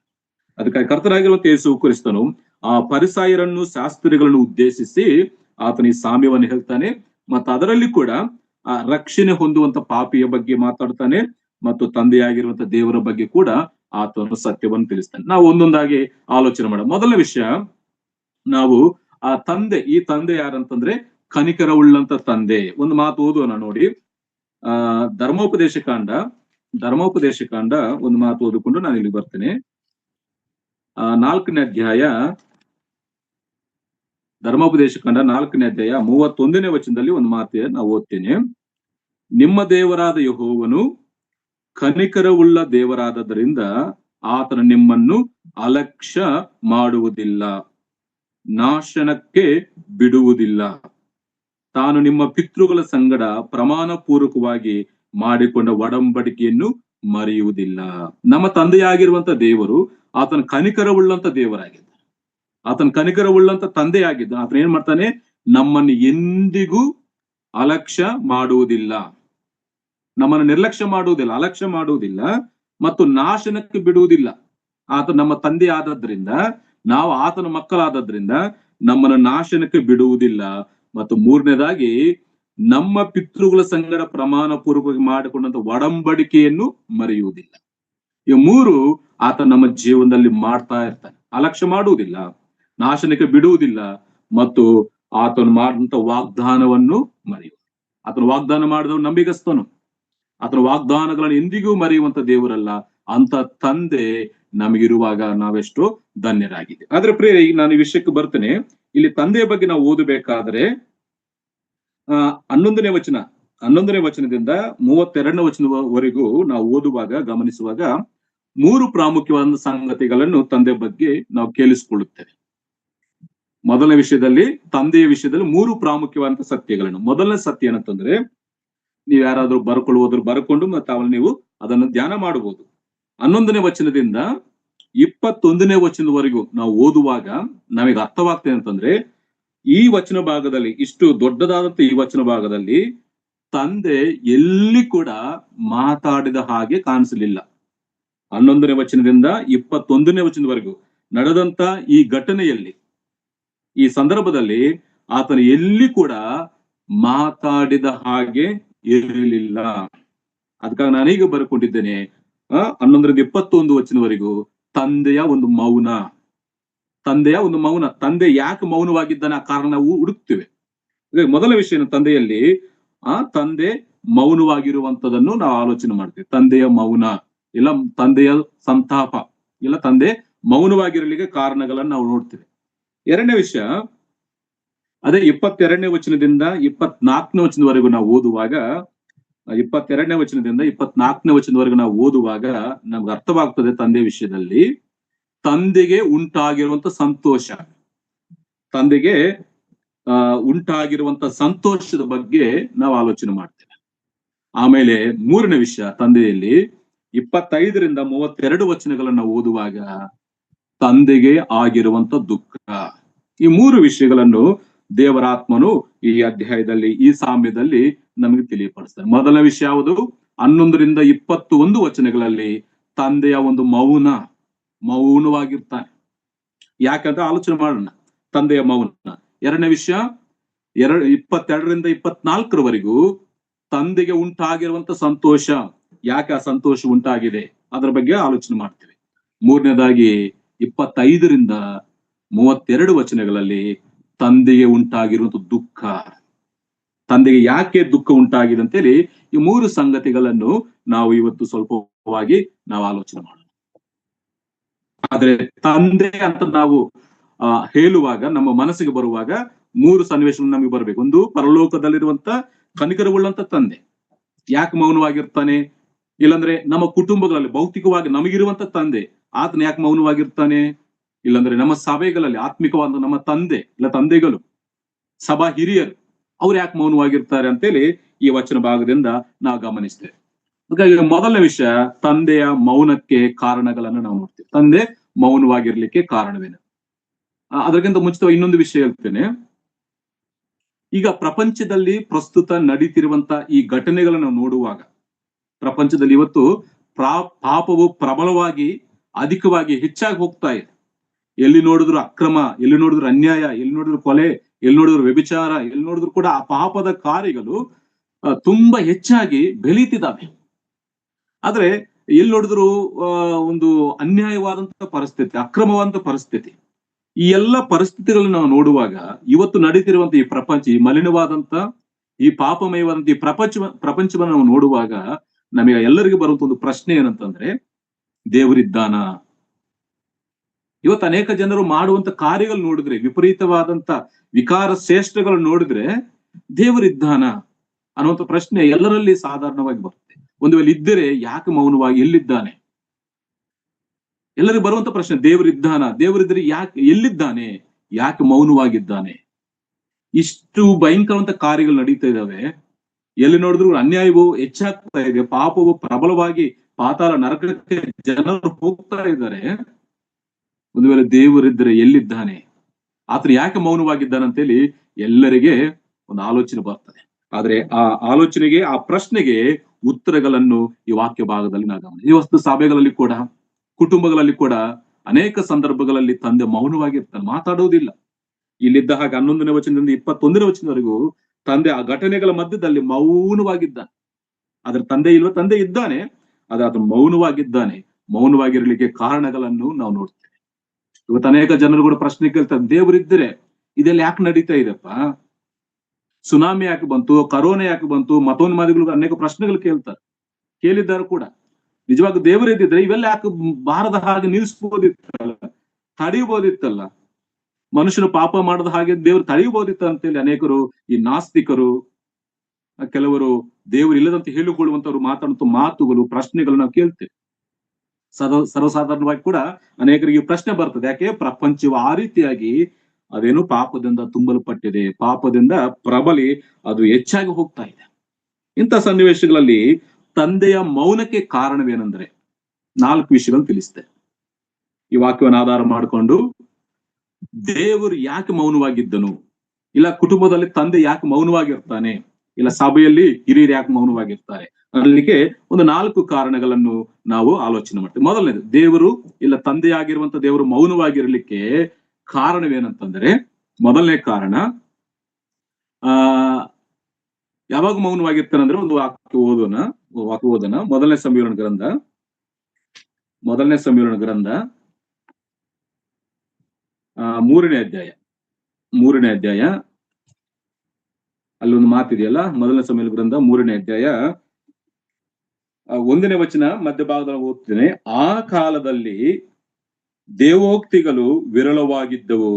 ಅದಕ್ಕಾಗಿ ಕರ್ತನಾಗಿರುವಂತ ಯೇಸು ಕ್ರಿಸ್ತನು ಆ ಪರಿಸಾಯರನ್ನು ಶಾಸ್ತ್ರಿಗಳನ್ನು ಉದ್ದೇಶಿಸಿ ಆತನ ಈ ಸಾಮ್ಯವನ್ನು ಹೇಳ್ತಾನೆ. ಮತ್ತು ಅದರಲ್ಲಿ ಕೂಡ ಆ ರಕ್ಷಣೆ ಹೊಂದುವಂತ ಪಾಪಿಯ ಬಗ್ಗೆ ಮಾತಾಡ್ತಾನೆ ಮತ್ತು ತಂದೆಯಾಗಿರುವಂತ ದೇವರ ಬಗ್ಗೆ ಕೂಡ ಆತನು ಸತ್ಯವನ್ನು ತಿಳಿಸ್ತಾನೆ. ನಾವು ಒಂದೊಂದಾಗಿ ಆಲೋಚನೆ ಮಾಡೋಣ. ಮೊದಲನೇ ವಿಷಯ, ನಾವು ಆ ತಂದೆ, ಈ ತಂದೆ ಯಾರಂತಂದ್ರೆ ಕನಿಕರ ಉಳ್ಳಂತ ತಂದೆ. ಒಂದು ಮಾತು ಓದೋಣ ನೋಡಿ. ಧರ್ಮೋಪದೇಶ ಕಾಂಡ ಒಂದು ಮಾತು ಓದಿಕೊಂಡು ನಾನು ಇಲ್ಲಿ ಬರ್ತೇನೆ. 4ನೇ ಅಧ್ಯಾಯ, ಧರ್ಮೋಪದೇಶ ಕಾಂಡ 4ನೇ ಅಧ್ಯಾಯ 31ನೇ ವಚನದಲ್ಲಿ ಒಂದು ಮಾತು ನಾವು ಓದ್ತೇನೆ. ನಿಮ್ಮ ದೇವರಾದ ಯೆಹೋವನು ಕನಿಕರವುಳ್ಳ ದೇವರಾದದರಿಂದ ಆತನು ನಿಮ್ಮನ್ನು ಅಲಕ್ಷ್ಯ ಮಾಡುವುದಿಲ್ಲ, ನಾಶನಕ್ಕೆ ಬಿಡುವುದಿಲ್ಲ. ತಾನು ನಿಮ್ಮ ಪಿತೃಗಳ ಸಂಗಡ ಪ್ರಮಾಣ ಪೂರ್ವಕವಾಗಿ ಮಾಡಿಕೊಂಡ ಒಡಂಬಡಿಕೆಯನ್ನು ಮರೆಯುವುದಿಲ್ಲ. ನಮ್ಮ ತಂದೆಯಾಗಿರುವಂತ ದೇವರು ಆತನ ಕನಿಕರವುಳ್ಳಂತ ದೇವರಾಗಿದ್ದ, ಆತನ ಕನಿಕರವುಳ್ಳಂತ ತಂದೆಯಾಗಿದ್ದ. ಆತನ ಏನ್ ಮಾಡ್ತಾನೆ, ನಮ್ಮನ್ನು ಎಂದಿಗೂ ಅಲಕ್ಷ್ಯ ಮಾಡುವುದಿಲ್ಲ, ನಮ್ಮನ್ನು ನಿರ್ಲಕ್ಷ್ಯ ಮಾಡುವುದಿಲ್ಲ, ಅಲಕ್ಷ್ಯ ಮಾಡುವುದಿಲ್ಲ ಮತ್ತು ನಾಶನಕ್ಕೆ ಬಿಡುವುದಿಲ್ಲ. ಆತ ನಮ್ಮ ತಂದೆ ಆದದ್ರಿಂದ, ನಾವು ಆತನ ಮಕ್ಕಳಾದದ್ರಿಂದ ನಮ್ಮನ್ನು ನಾಶನಕ್ಕೆ ಬಿಡುವುದಿಲ್ಲ. ಮತ್ತು ಮೂರನೇದಾಗಿ, ನಮ್ಮ ಪಿತೃಗಳ ಸಂಗಡ ಪ್ರಮಾಣ ಪೂರ್ವಕವಾಗಿ ಮಾಡಿಕೊಂಡಂತ ಒಡಂಬಡಿಕೆಯನ್ನು ಮರೆಯುವುದಿಲ್ಲ. ಈ ಮೂರು ಆತ ನಮ್ಮ ಜೀವನದಲ್ಲಿ ಮಾಡ್ತಾ ಇರ್ತಾನೆ. ಅಲಕ್ಷ್ಯ ಮಾಡುವುದಿಲ್ಲ, ನಾಶನಕ್ಕೆ ಬಿಡುವುದಿಲ್ಲ ಮತ್ತು ಆತನು ಮಾಡಿದಂತ ವಾಗ್ದಾನವನ್ನು ಮರೆಯುವುದು. ಆತನು ವಾಗ್ದಾನ ಮಾಡಿದವನು ನಂಬಿಗಸ್ತನು. ಆತನ ವಾಗ್ದಾನಗಳನ್ನು ಎಂದಿಗೂ ಮರೆಯುವಂತ ದೇವರಲ್ಲ. ಅಂತ ತಂದೆ ನಮಗಿರುವಾಗ ನಾವೆಷ್ಟೋ ಧನ್ಯರಾಗಿದೆ. ಆದ್ರೆ ಪ್ರಿಯ, ಈಗ ನಾನು ಈ ವಿಷಯಕ್ಕೆ ಬರ್ತೇನೆ. ಇಲ್ಲಿ ತಂದೆಯ ಬಗ್ಗೆ ನಾವು ಓದಬೇಕಾದ್ರೆ 11ನೇ ವಚನದಿಂದ 32ನೇ ವಚನವರೆಗೂ ನಾವು ಓದುವಾಗ, ಗಮನಿಸುವಾಗ 3 ಪ್ರಾಮುಖ್ಯವಾದ ಸಂಗತಿಗಳನ್ನು ತಂದೆ ಬಗ್ಗೆ ನಾವು ಕೇಳಿಸಿಕೊಳ್ಳುತ್ತೇವೆ. ಮೊದಲನೇ ವಿಷಯದಲ್ಲಿ, ತಂದೆಯ ವಿಷಯದಲ್ಲಿ 3 ಪ್ರಾಮುಖ್ಯವಾದಂತ ಸತ್ಯಗಳನ್ನು. ಮೊದಲನೇ ಸತ್ಯ ಏನಂತಂದ್ರೆ, ನೀವು ಯಾರಾದ್ರೂ ಬರ್ಕೊಂಡು ಮತ್ತೆ ಅವನು ನೀವು ಅದನ್ನು ಧ್ಯಾನ ಮಾಡಬಹುದು. 11ನೇ ವಚನದಿಂದ 21ನೇ ವಚನದವರೆಗೂ ನಾವು ಓದುವಾಗ ನಮಗೆ ಅರ್ಥವಾಗ್ತದೆ ಅಂತಂದ್ರೆ, ಈ ವಚನ ಭಾಗದಲ್ಲಿ, ಇಷ್ಟು ದೊಡ್ಡದಾದಂತ ಈ ವಚನ ಭಾಗದಲ್ಲಿ ತಂದೆ ಎಲ್ಲಿ ಕೂಡ ಮಾತಾಡಿದ ಹಾಗೆ ಕಾಣಿಸಲಿಲ್ಲ. 11ನೇ ವಚನದಿಂದ 21ನೇ ವಚನದವರೆಗೂ ನಡೆದಂತ ಈ ಘಟನೆಯಲ್ಲಿ, ಈ ಸಂದರ್ಭದಲ್ಲಿ ಆತನು ಎಲ್ಲಿ ಕೂಡ ಮಾತಾಡಿದ ಹಾಗೆ ಇರಲಿಲ್ಲ. ಅದಕ್ಕಾಗಿ ನಾನೀಗ ಬರ್ಕೊಂಡಿದ್ದೇನೆ 11ರಿಂದ 21 ವಚನವರೆಗೂ ತಂದೆಯ ಒಂದು ಮೌನ. ತಂದೆ ಯಾಕೆ ಮೌನವಾಗಿದ್ದಾನೆ, ಆ ಕಾರಣ ನಾವು ಹುಡುಕ್ತಿವೆ. ಮೊದಲ ವಿಷಯ, ತಂದೆಯಲ್ಲಿ ತಂದೆ ಮೌನವಾಗಿರುವಂತದನ್ನು ನಾವು ಆಲೋಚನೆ ಮಾಡ್ತೀವಿ. ತಂದೆಯ ಮೌನ ಇಲ್ಲ ತಂದೆಯ ಸಂತಾಪ ಇಲ್ಲ ತಂದೆ ಮೌನವಾಗಿರಲಿಕ್ಕೆ ಕಾರಣಗಳನ್ನು ನಾವು ನೋಡ್ತೀವಿ. ಎರಡನೇ ವಿಷಯ, ಅದೇ 22ನೇ ವಚನದಿಂದ 24ನೇ ವಚನದವರೆಗೂ ನಾವು ಓದುವಾಗ, 22ನೇ ವಚನದಿಂದ 24ನೇ ವಚನದವರೆಗೂ ನಾವು ಓದುವಾಗ ನಮ್ಗೆ ಅರ್ಥವಾಗ್ತದೆ ತಂದೆ ವಿಷಯದಲ್ಲಿ ತಂದೆಗೆ ಉಂಟಾಗಿರುವಂತ ಸಂತೋಷ, ತಂದೆಗೆ ಉಂಟಾಗಿರುವಂತ ಸಂತೋಷದ ಬಗ್ಗೆ ನಾವು ಆಲೋಚನೆ ಮಾಡ್ತೇವೆ. ಆಮೇಲೆ ಮೂರನೇ ವಿಷಯ, ತಂದೆಯಲ್ಲಿ 25ರಿಂದ 32 ವಚನಗಳನ್ನ ಓದುವಾಗ ತಂದೆಗೆ ಆಗಿರುವಂತ ದುಃಖ. ಈ ಮೂರು ವಿಷಯಗಳನ್ನು ದೇವರಾತ್ಮನು ಈ ಅಧ್ಯಾಯದಲ್ಲಿ, ಈ ಸಾಮ್ಯದಲ್ಲಿ ನಮಗೆ ತಿಳಿಯಪಡಿಸ್ತಾರೆ. ಮೊದಲನೇ ವಿಷಯ ಯಾವುದು? 11ರಿಂದ 21 ವಚನಗಳಲ್ಲಿ ತಂದೆಯ ಒಂದು ಮೌನವಾಗಿರ್ತಾನೆ. ಯಾಕಂತ ಆಲೋಚನೆ ಮಾಡೋಣ. ತಂದೆಯ ಮೌನ. ಎರಡನೇ ವಿಷಯ 22ರಿಂದ 24ರವರೆಗೂ ತಂದೆಗೆ ಉಂಟಾಗಿರುವಂತ ಸಂತೋಷ, ಯಾಕೆ ಆ ಸಂತೋಷ ಉಂಟಾಗಿದೆ ಅದರ ಬಗ್ಗೆ ಆಲೋಚನೆ ಮಾಡ್ತೀವಿ. ಮೂರನೇದಾಗಿ 25ರಿಂದ 32 ವಚನಗಳಲ್ಲಿ ತಂದೆಗೆ ಉಂಟಾಗಿರುವಂತ ದುಃಖ, ತಂದೆಗೆ ಯಾಕೆ ದುಃಖ ಉಂಟಾಗಿದೆ ಅಂತೇಳಿ ಈ ಮೂರು ಸಂಗತಿಗಳನ್ನು ನಾವು ಇವತ್ತು ಸ್ವಲ್ಪವಾಗಿ ನಾವು ಆಲೋಚನೆ ಮಾಡೋಣ. ಆದ್ರೆ ತಂದೆ ಅಂತ ನಾವು ಹೇಳುವಾಗ, ನಮ್ಮ ಮನಸ್ಸಿಗೆ ಬರುವಾಗ ಮೂರು ಸನ್ನಿವೇಶಗಳು ನಮಗೆ ಬರ್ಬೇಕು. ಒಂದು, ಪರಲೋಕದಲ್ಲಿರುವಂತ ಕನಿಕರವುಳ್ಳಂತ ತಂದೆ ಯಾಕೆ ಮೌನವಾಗಿರ್ತಾನೆ? ಇಲ್ಲಾಂದ್ರೆ ನಮ್ಮ ಕುಟುಂಬಗಳಲ್ಲಿ ಭೌತಿಕವಾಗಿ ನಮಗಿರುವಂತ ತಂದೆ ಆತನ ಯಾಕೆ ಮೌನವಾಗಿರ್ತಾನೆ? ಇಲ್ಲಾಂದ್ರೆ ನಮ್ಮ ಸಭೆಗಳಲ್ಲಿ ಆತ್ಮಿಕವಾದ ನಮ್ಮ ತಂದೆ ಇಲ್ಲ ತಂದೆಗಳು, ಸಭಾ ಹಿರಿಯರು, ಅವ್ರು ಯಾಕೆ ಮೌನವಾಗಿರ್ತಾರೆ ಅಂತೇಳಿ ಈ ವಚನ ಭಾಗದಿಂದ ನಾವು ಗಮನಿಸ್ತೇವೆ. ಹಾಗಾಗಿ ಮೊದಲನೇ ವಿಷಯ, ತಂದೆಯ ಮೌನಕ್ಕೆ ಕಾರಣಗಳನ್ನು ನಾವು ನೋಡ್ತೇವೆ. ತಂದೆ ಮೌನವಾಗಿರ್ಲಿಕ್ಕೆ ಕಾರಣವೇನು? ಅದಕ್ಕಿಂತ ಮುಂಚಿತವಾಗಿ ಇನ್ನೊಂದು ವಿಷಯ ಹೇಳ್ತೇನೆ. ಈಗ ಪ್ರಪಂಚದಲ್ಲಿ ಪ್ರಸ್ತುತ ನಡೀತಿರುವಂತ ಈ ಘಟನೆಗಳನ್ನು ನೋಡುವಾಗ, ಪ್ರಪಂಚದಲ್ಲಿ ಇವತ್ತು ಪಾಪವು ಪ್ರಬಲವಾಗಿ, ಅಧಿಕವಾಗಿ, ಹೆಚ್ಚಾಗಿ ಹೋಗ್ತಾ ಇದೆ. ಎಲ್ಲಿ ನೋಡಿದ್ರು ಅಕ್ರಮ, ಎಲ್ಲಿ ನೋಡಿದ್ರು ಅನ್ಯಾಯ, ಎಲ್ಲಿ ನೋಡಿದ್ರು ಕೊಲೆ, ಎಲ್ಲಿ ನೋಡಿದ್ರು ವ್ಯಭಿಚಾರ, ಎಲ್ಲಿ ನೋಡಿದ್ರು ಕೂಡ ಆ ಪಾಪದ ಕಾರ್ಯಗಳು ತುಂಬಾ ಹೆಚ್ಚಾಗಿ ಬೆಳೀತಿದ್ದಾವೆ. ಆದ್ರೆ ಎಲ್ಲಿ ನೋಡಿದ್ರು ಒಂದು ಅನ್ಯಾಯವಾದಂತ ಪರಿಸ್ಥಿತಿ, ಅಕ್ರಮವಾದಂತ ಪರಿಸ್ಥಿತಿ. ಈ ಎಲ್ಲ ಪರಿಸ್ಥಿತಿಗಳನ್ನು ನಾವು ನೋಡುವಾಗ, ಇವತ್ತು ನಡೀತಿರುವಂತ ಈ ಪ್ರಪಂಚ, ಈ ಮಲಿನವಾದಂತ, ಈ ಪಾಪಮಯವಾದಂತ ಈ ಪ್ರಪಂಚವನ್ನು ನಾವು ನೋಡುವಾಗ ನಮಗೆ ಎಲ್ಲರಿಗೂ ಬರುವಂತ ಒಂದು ಪ್ರಶ್ನೆ ಏನಂತಂದ್ರೆ, ದೇವರಿದ್ದಾನ? ಇವತ್ತು ಅನೇಕ ಜನರು ಮಾಡುವಂತ ಕಾರ್ಯಗಳು ನೋಡಿದ್ರೆ, ವಿಪರೀತವಾದಂತ ವಿಕಾರ ಶ್ರೇಷ್ಠಗಳು ನೋಡಿದ್ರೆ, ದೇವರಿದ್ದಾನ ಅನ್ನುವಂಥ ಪ್ರಶ್ನೆ ಎಲ್ಲರಲ್ಲಿ ಸಾಧಾರಣವಾಗಿ ಬರುತ್ತೆ. ಒಂದು ವೇಳೆ ಇದ್ದರೆ ಯಾಕೆ ಮೌನವಾಗಿ, ಎಲ್ಲಿದ್ದಾನೆ? ಎಲ್ಲರಿಗೂ ಬರುವಂತ ಪ್ರಶ್ನೆ, ದೇವರಿದ್ದಾನ? ದೇವರಿದ್ರೆ ಯಾಕೆ, ಎಲ್ಲಿದ್ದಾನೆ? ಯಾಕೆ ಮೌನವಾಗಿದ್ದಾನೆ? ಇಷ್ಟು ಭಯಂಕರವಂತ ಕಾರ್ಯಗಳು ನಡೀತಾ ಇದ್ದಾವೆ. ಎಲ್ಲಿ ನೋಡಿದ್ರು ಅನ್ಯಾಯವು ಹೆಚ್ಚಾಗ್ತಾ ಇದೆ, ಪಾಪವು ಪ್ರಬಲವಾಗಿ ಪಾತಾಳ ನರಕಕ್ಕೆ ಜನರು ಹೋಗ್ತಾ ಇದ್ದಾರೆ. ಒಂದು ವೇಳೆ ದೇವರಿದ್ದರೆ ಎಲ್ಲಿದ್ದಾನೆ? ಆತನು ಯಾಕೆ ಮೌನವಾಗಿದ್ದಾನೆ ಅಂತೇಳಿ ಎಲ್ಲರಿಗೆ ಒಂದು ಆಲೋಚನೆ ಬರ್ತದೆ. ಆದ್ರೆ ಆ ಆಲೋಚನೆಗೆ, ಆ ಪ್ರಶ್ನೆಗೆ ಉತ್ತರಗಳನ್ನು ಈ ವಾಕ್ಯ ಭಾಗದಲ್ಲಿ ನಾವು ಗಮನಿಸಿ. ಇವತ್ತು ಸಭೆಗಳಲ್ಲಿ ಕೂಡ, ಕುಟುಂಬಗಳಲ್ಲಿ ಕೂಡ ಅನೇಕ ಸಂದರ್ಭಗಳಲ್ಲಿ ತಂದೆ ಮೌನವಾಗಿರ್ತಾನೆ, ಮಾತಾಡುವುದಿಲ್ಲ. ಇಲ್ಲಿದ್ದ ಹಾಗೆ 11ನೇ ವಚನದಿಂದ 21ನೇ ವಚನವರೆಗೂ ತಂದೆ ಆ ಘಟನೆಗಳ ಮಧ್ಯದಲ್ಲಿ ಮೌನವಾಗಿದ್ದಾನೆ. ಆದ್ರೆ ತಂದೆ ಇಲ್ವ? ತಂದೆ ಇದ್ದಾನೆ, ಆದ್ರೆ ಆತ ಮೌನವಾಗಿದ್ದಾನೆ. ಮೌನವಾಗಿರ್ಲಿಕ್ಕೆ ಕಾರಣಗಳನ್ನು ನಾವು ನೋಡ್ತೇವೆ. ಇವತ್ತು ಅನೇಕ ಜನರು ಕೂಡ ಪ್ರಶ್ನೆ ಕೇಳ್ತಾರೆ, ದೇವರಿದ್ದರೆ ಇದೆಲ್ಲ ಯಾಕೆ ನಡೀತಾ ಇದೆಪ್ಪ? ಸುನಾಮಿ ಯಾಕೆ ಬಂತು? ಕರೋನಾ ಯಾಕೆ ಬಂತು? ಮತೋನ್ಮಾದಿಗಳು ಅನೇಕ ಪ್ರಶ್ನೆಗಳು ಕೇಳಿದ್ದಾರೆ ಕೂಡ. ನಿಜವಾಗ ದೇವರಿದ್ದಿದ್ರೆ ಇವೆಲ್ಲ ಯಾಕೆ ಬಾರದ ಹಾಗೆ ನಿಲ್ಸ್ಬೋದಿತ್ತಲ್ಲ, ತಡೆಯಬಹುದಿತ್ತಲ್ಲ? ಮನುಷ್ಯನು ಪಾಪ ಮಾಡದ ಹಾಗೆ ದೇವರು ತಡೆಯಬಹುದಿತ್ತ ಅಂತೇಳಿ ಅನೇಕರು, ಈ ನಾಸ್ತಿಕರು, ಕೆಲವರು ದೇವರು ಇಲ್ಲದಂತೆ ಹೇಳಿಕೊಳ್ಳುವಂತವ್ರು ಮಾತಾಡುವಂತ ಮಾತುಗಳು, ಪ್ರಶ್ನೆಗಳು ನಾವು ಕೇಳ್ತೇವೆ. ಸರ್ವಸಾಧಾರಣವಾಗಿ ಕೂಡ ಅನೇಕರಿಗೆ ಪ್ರಶ್ನೆ ಬರ್ತದೆ, ಯಾಕೆ ಪ್ರಪಂಚವು ಆ ರೀತಿಯಾಗಿ ಅದೇನು ಪಾಪದಿಂದ ತುಂಬಲ್ಪಟ್ಟಿದೆ, ಪಾಪದಿಂದ ಪ್ರಬಲಿ ಅದು ಹೆಚ್ಚಾಗಿ ಹೋಗ್ತಾ ಇದೆ. ಇಂಥ ಸನ್ನಿವೇಶಗಳಲ್ಲಿ ತಂದೆಯ ಮೌನಕ್ಕೆ ಕಾರಣವೇನೆಂದ್ರೆ 4 ವಿಷಯಗಳು ತಿಳಿಸ್ತೇವೆ. ಈ ವಾಕ್ಯವನ್ನು ಆಧಾರ ಮಾಡಿಕೊಂಡು ದೇವರು ಯಾಕೆ ಮೌನವಾಗಿದ್ದನು, ಇಲ್ಲ ಕುಟುಂಬದಲ್ಲಿ ತಂದೆ ಯಾಕೆ ಮೌನವಾಗಿರ್ತಾನೆ, ಇಲ್ಲ ಸಭೆಯಲ್ಲಿ ಹಿರಿಯರು ಯಾಕೆ ಮೌನವಾಗಿರ್ತಾರೆ ಅನ್ನಲಿಕ್ಕೆ ಒಂದು 4 ಕಾರಣಗಳನ್ನು ನಾವು ಆಲೋಚನೆ ಮಾಡ್ತೇವೆ. ಮೊದಲನೇದು, ದೇವರು ಇಲ್ಲ ತಂದೆಯಾಗಿರುವಂತ ದೇವರು ಮೌನವಾಗಿರ್ಲಿಕ್ಕೆ ಕಾರಣವೇನಂತಂದ್ರೆ, ಮೊದಲನೇ ಕಾರಣ, ಯಾವಾಗ ಮೌನವಾಗಿರ್ತಾನೆ ಅಂದ್ರೆ, ಒಂದು ವಾಕ್ಯ ಓದೋಣ. ಮೊದಲನೇ ಸಂಯೋಜನ ಗ್ರಂಥ 3ನೇ ಅಧ್ಯಾಯ ಅಲ್ಲೊಂದು ಮಾತಿದೆಯಲ್ಲ, ಮೊದಲನೇ ಸಂಯೋಜನ ಗ್ರಂಥ 3ನೇ ಅಧ್ಯಾಯ 1ನೇ ವಚನ ಮಧ್ಯಭಾಗದಲ್ಲಿ ಓದ್ತೇನೆ. ಆ ಕಾಲದಲ್ಲಿ ದೇವೋಕ್ತಿಗಳು ವಿರಳವಾಗಿದ್ದವು,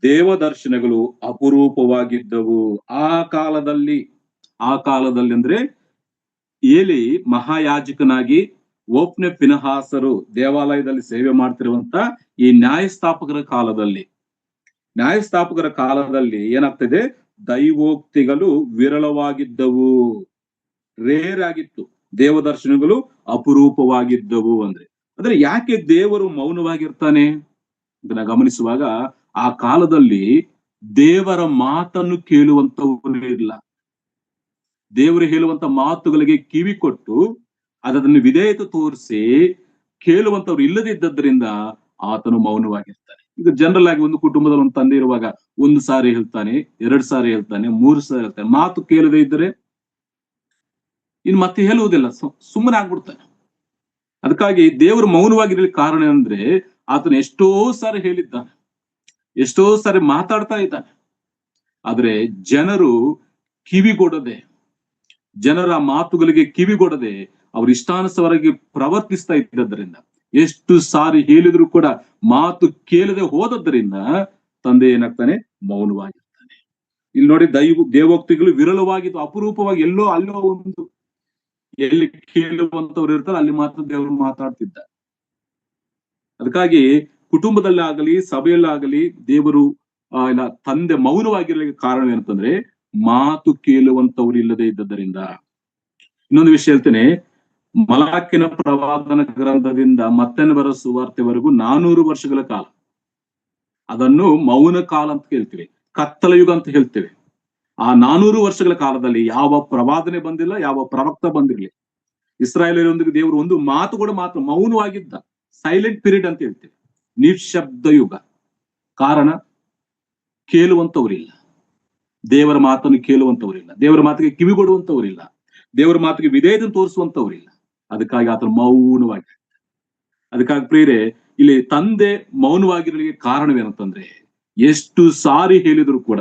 ದೇವದರ್ಶನಗಳು ಅಪರೂಪವಾಗಿದ್ದವು. ಆ ಕಾಲದಲ್ಲಿ ಅಂದ್ರೆ ಏಲಿ ಮಹಾಯಾಜಕನಾಗಿ ಓಪ್ನೆ ಪಿನಹಾಸರು ದೇವಾಲಯದಲ್ಲಿ ಸೇವೆ ಮಾಡ್ತಿರುವಂತ ಈ ನ್ಯಾಯಸ್ಥಾಪಕರ ಕಾಲದಲ್ಲಿ ಏನಾಗ್ತದೆ, ದೈವೋಕ್ತಿಗಳು ವಿರಳವಾಗಿದ್ದವು, ರೇರ್ ಆಗಿತ್ತು, ದೇವದರ್ಶನಗಳು ಅಪರೂಪವಾಗಿದ್ದವು. ಅಂದ್ರೆ ಯಾಕೆ ದೇವರು ಮೌನವಾಗಿರ್ತಾನೆ ಅಂತ ಗಮನಿಸುವಾಗ ಆ ಕಾಲದಲ್ಲಿ ದೇವರ ಮಾತನ್ನು ಕೇಳುವಂತವರು ಇಲ್ಲ. ದೇವರು ಹೇಳುವಂತ ಮಾತುಗಳಿಗೆ ಕಿವಿ ಕೊಟ್ಟು ಅದನ್ನು ವಿಧೇಯತೆ ತೋರಿಸಿ ಕೇಳುವಂತವ್ರು ಇಲ್ಲದಿದ್ದರಿಂದ ಆತನು ಮೌನವಾಗಿರ್ತಾನೆ. ಈಗ ಜನರಲ್ ಆಗಿ ಒಂದು ಕುಟುಂಬದಲ್ಲಿ ಒಂದು ತಂದೆ ಇರುವಾಗ ಒಂದು ಸಾರಿ ಹೇಳ್ತಾನೆ, 2 ಸಾರಿ ಹೇಳ್ತಾನೆ, 3 ಸಾರಿ ಹೇಳ್ತಾನೆ. ಮಾತು ಕೇಳದೆ ಇದ್ದರೆ ಇನ್ನು ಮತ್ತೆ ಹೇಳುವುದಿಲ್ಲ, ಸುಮ್ಮನೆ ಆಗ್ಬಿಡ್ತಾನೆ. ಅದಕ್ಕಾಗಿ ದೇವರು ಮೌನವಾಗಿರ್ಲಿಕ್ಕೆ ಕಾರಣ ಅಂದ್ರೆ ಆತನು ಎಷ್ಟೋ ಸಾರಿ ಹೇಳಿದ್ದಾನೆ, ಎಷ್ಟೋ ಸಾರಿ ಮಾತಾಡ್ತಾ ಇದ್ದಾನೆ. ಆದ್ರೆ ಜನರು ಕಿವಿಗೊಡದೆ, ಜನರ ಮಾತುಗಳಿಗೆ ಕಿವಿಗೊಡದೆ ಅವ್ರ ಇಷ್ಟಾನುಸಾರವಾಗಿ ಪ್ರವರ್ತಿಸ್ತಾ ಇದ್ದದ್ರಿಂದ, ಎಷ್ಟು ಸಾರಿ ಹೇಳಿದ್ರು ಕೂಡ ಮಾತು ಕೇಳದೆ ಹೋದದ್ರಿಂದ ತಂದೆ ಏನಾಗ್ತಾನೆ, ಮೌನವಾಗಿರ್ತಾನೆ. ಇಲ್ಲಿ ನೋಡಿ, ದೇವೋಕ್ತಿಗಳು ವಿರಳವಾಗಿದ್ದು, ಅಪರೂಪವಾಗಿ ಎಲ್ಲೋ ಅಲ್ಲೋ ಒಂದು ಎಲ್ಲಿ ಕೇಳುವಂತವ್ರು ಇರ್ತಾರೆ ಅಲ್ಲಿ ಮಾತ್ರ ದೇವರು ಮಾತಾಡ್ತಿದ್ದ. ಅದಕ್ಕಾಗಿ ಕುಟುಂಬದಲ್ಲಾಗಲಿ ಸಭೆಯಲ್ಲಾಗಲಿ ದೇವರು ಇಲ್ಲ ತಂದೆ ಮೌನವಾಗಿರ್ಲಿಕ್ಕೆ ಕಾರಣ ಏನಂತಂದ್ರೆ ಮಾತು ಕೇಳುವಂತವ್ರು ಇಲ್ಲದೆ ಇದ್ದದರಿಂದ. ಇನ್ನೊಂದು ವಿಷಯ ಹೇಳ್ತೇನೆ, ಮಲಾಕಿನ ಪ್ರವಾದನ ಗ್ರಂಥದಿಂದ ಮತ್ತೇನು ಬರೋ ಸುವಾರ್ತೆವರೆಗೂ 400 ವರ್ಷಗಳ ಕಾಲ ಅದನ್ನು ಮೌನ ಕಾಲ ಅಂತ ಹೇಳ್ತೀವಿ, ಕತ್ತಲ ಯುಗ ಅಂತ ಹೇಳ್ತೇವೆ. ಆ 400 ವರ್ಷಗಳ ಕಾಲದಲ್ಲಿ ಯಾವ ಪ್ರವಾದನೆ ಬಂದಿಲ್ಲ, ಯಾವ ಪ್ರವಕ್ತ ಬಂದಿರ್ಲಿ. ಇಸ್ರಾಯೇಲರೊಂದಿಗೆ ದೇವರು ಒಂದು ಮಾತು ಕೂಡ ಮಾತ್ರ ಮೌನವಾಗಿದ್ದ, ಸೈಲೆಂಟ್ ಪೀರಿಯಡ್ ಅಂತ ಹೇಳ್ತೇವೆ, ನಿಶ್ಶಬ್ದ ಯುಗ. ಕಾರಣ, ಕೇಳುವಂತವರಿಲ್ಲ, ದೇವರ ಮಾತನ್ನು ಕೇಳುವಂತವರಿಲ್ಲ, ದೇವರ ಮಾತಿಗೆ ಕಿವಿಗೊಡುವಂತವರಿಲ್ಲ, ದೇವರ ಮಾತಿಗೆ ವಿಧೇಯತೆ ತೋರಿಸುವಂತವರಿಲ್ಲ. ಅದಕ್ಕಾಗಿ ಆತನು ಮೌನವಾಗಿ. ಅದಕ್ಕಾಗಿ ಪ್ರಿಯರೇ, ಇಲ್ಲಿ ತಂದೆ ಮೌನವಾಗಿರಲಿಕ್ಕೆ ಕಾರಣವೇನಂತಂದ್ರೆ ಎಷ್ಟು ಸಾರಿ ಹೇಳಿದ್ರು ಕೂಡ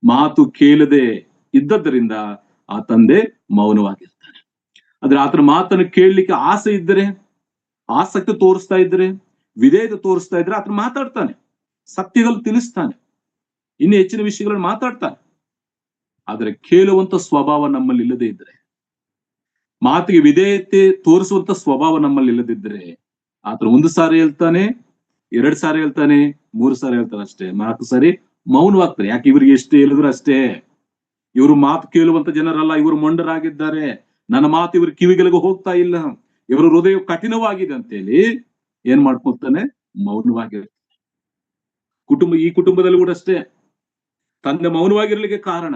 ಮಾತು ಕೇಳದೆ ಇದ್ದದ್ದರಿಂದ ಆ ತಂದೆ ಮೌನವಾಗಿರ್ತಾನೆ. ಆದ್ರೆ ಆತನ ಮಾತನ್ನು ಕೇಳಲಿಕ್ಕೆ ಆಸೆ ಇದ್ದರೆ, ಆಸಕ್ತಿ ತೋರಿಸ್ತಾ ಇದ್ರೆ, ವಿಧೇಯತೆ ತೋರಿಸ್ತಾ ಇದ್ರೆ ಆತನು ಮಾತಾಡ್ತಾನೆ, ಸತ್ಯಗಳು ತಿಳಿಸ್ತಾನೆ, ಇನ್ನು ಹೆಚ್ಚಿನ ವಿಷಯಗಳನ್ನು ಮಾತಾಡ್ತಾನೆ. ಆದ್ರೆ ಕೇಳುವಂತ ಸ್ವಭಾವ ನಮ್ಮಲ್ಲಿ ಇಲ್ಲದೆ ಇದ್ರೆ, ಮಾತಿಗೆ ವಿಧೇಯತೆ ತೋರಿಸುವಂತ ಸ್ವಭಾವ ನಮ್ಮಲ್ಲಿ ಇಲ್ಲದಿದ್ರೆ ಆತನು 1 ಸಾರಿ ಹೇಳ್ತಾನೆ, 2 ಸಾರಿ ಹೇಳ್ತಾನೆ, 3 ಸಾರಿ ಹೇಳ್ತಾನೆ ಅಷ್ಟೇ, 4 ಸಾರಿ ಮೌನವಾಗ್ತಾರೆ. ಯಾಕೆ? ಇವರಿಗೆ ಎಷ್ಟು ಹೇಳಿದ್ರು ಅಷ್ಟೇ, ಇವರು ಮಾತು ಕೇಳುವಂತ ಜನರಲ್ಲ, ಇವರು ಮೊಂಡರಾಗಿದ್ದಾರೆ, ನನ್ನ ಮಾತು ಇವ್ರ ಕಿವಿಗಳಿಗೆ ಹೋಗ್ತಾ ಇಲ್ಲ, ಇವರ ಹೃದಯ ಕಠಿಣವಾಗಿದೆ ಅಂತೇಳಿ ಏನ್ ಮಾಡ್ಕೊತಾನೆ, ಮೌನವಾಗಿರ್ತಾನೆ. ಈ ಕುಟುಂಬದಲ್ಲಿ ಕೂಡ ಅಷ್ಟೇ, ತಂದೆ ಮೌನವಾಗಿರ್ಲಿಕ್ಕೆ ಕಾರಣ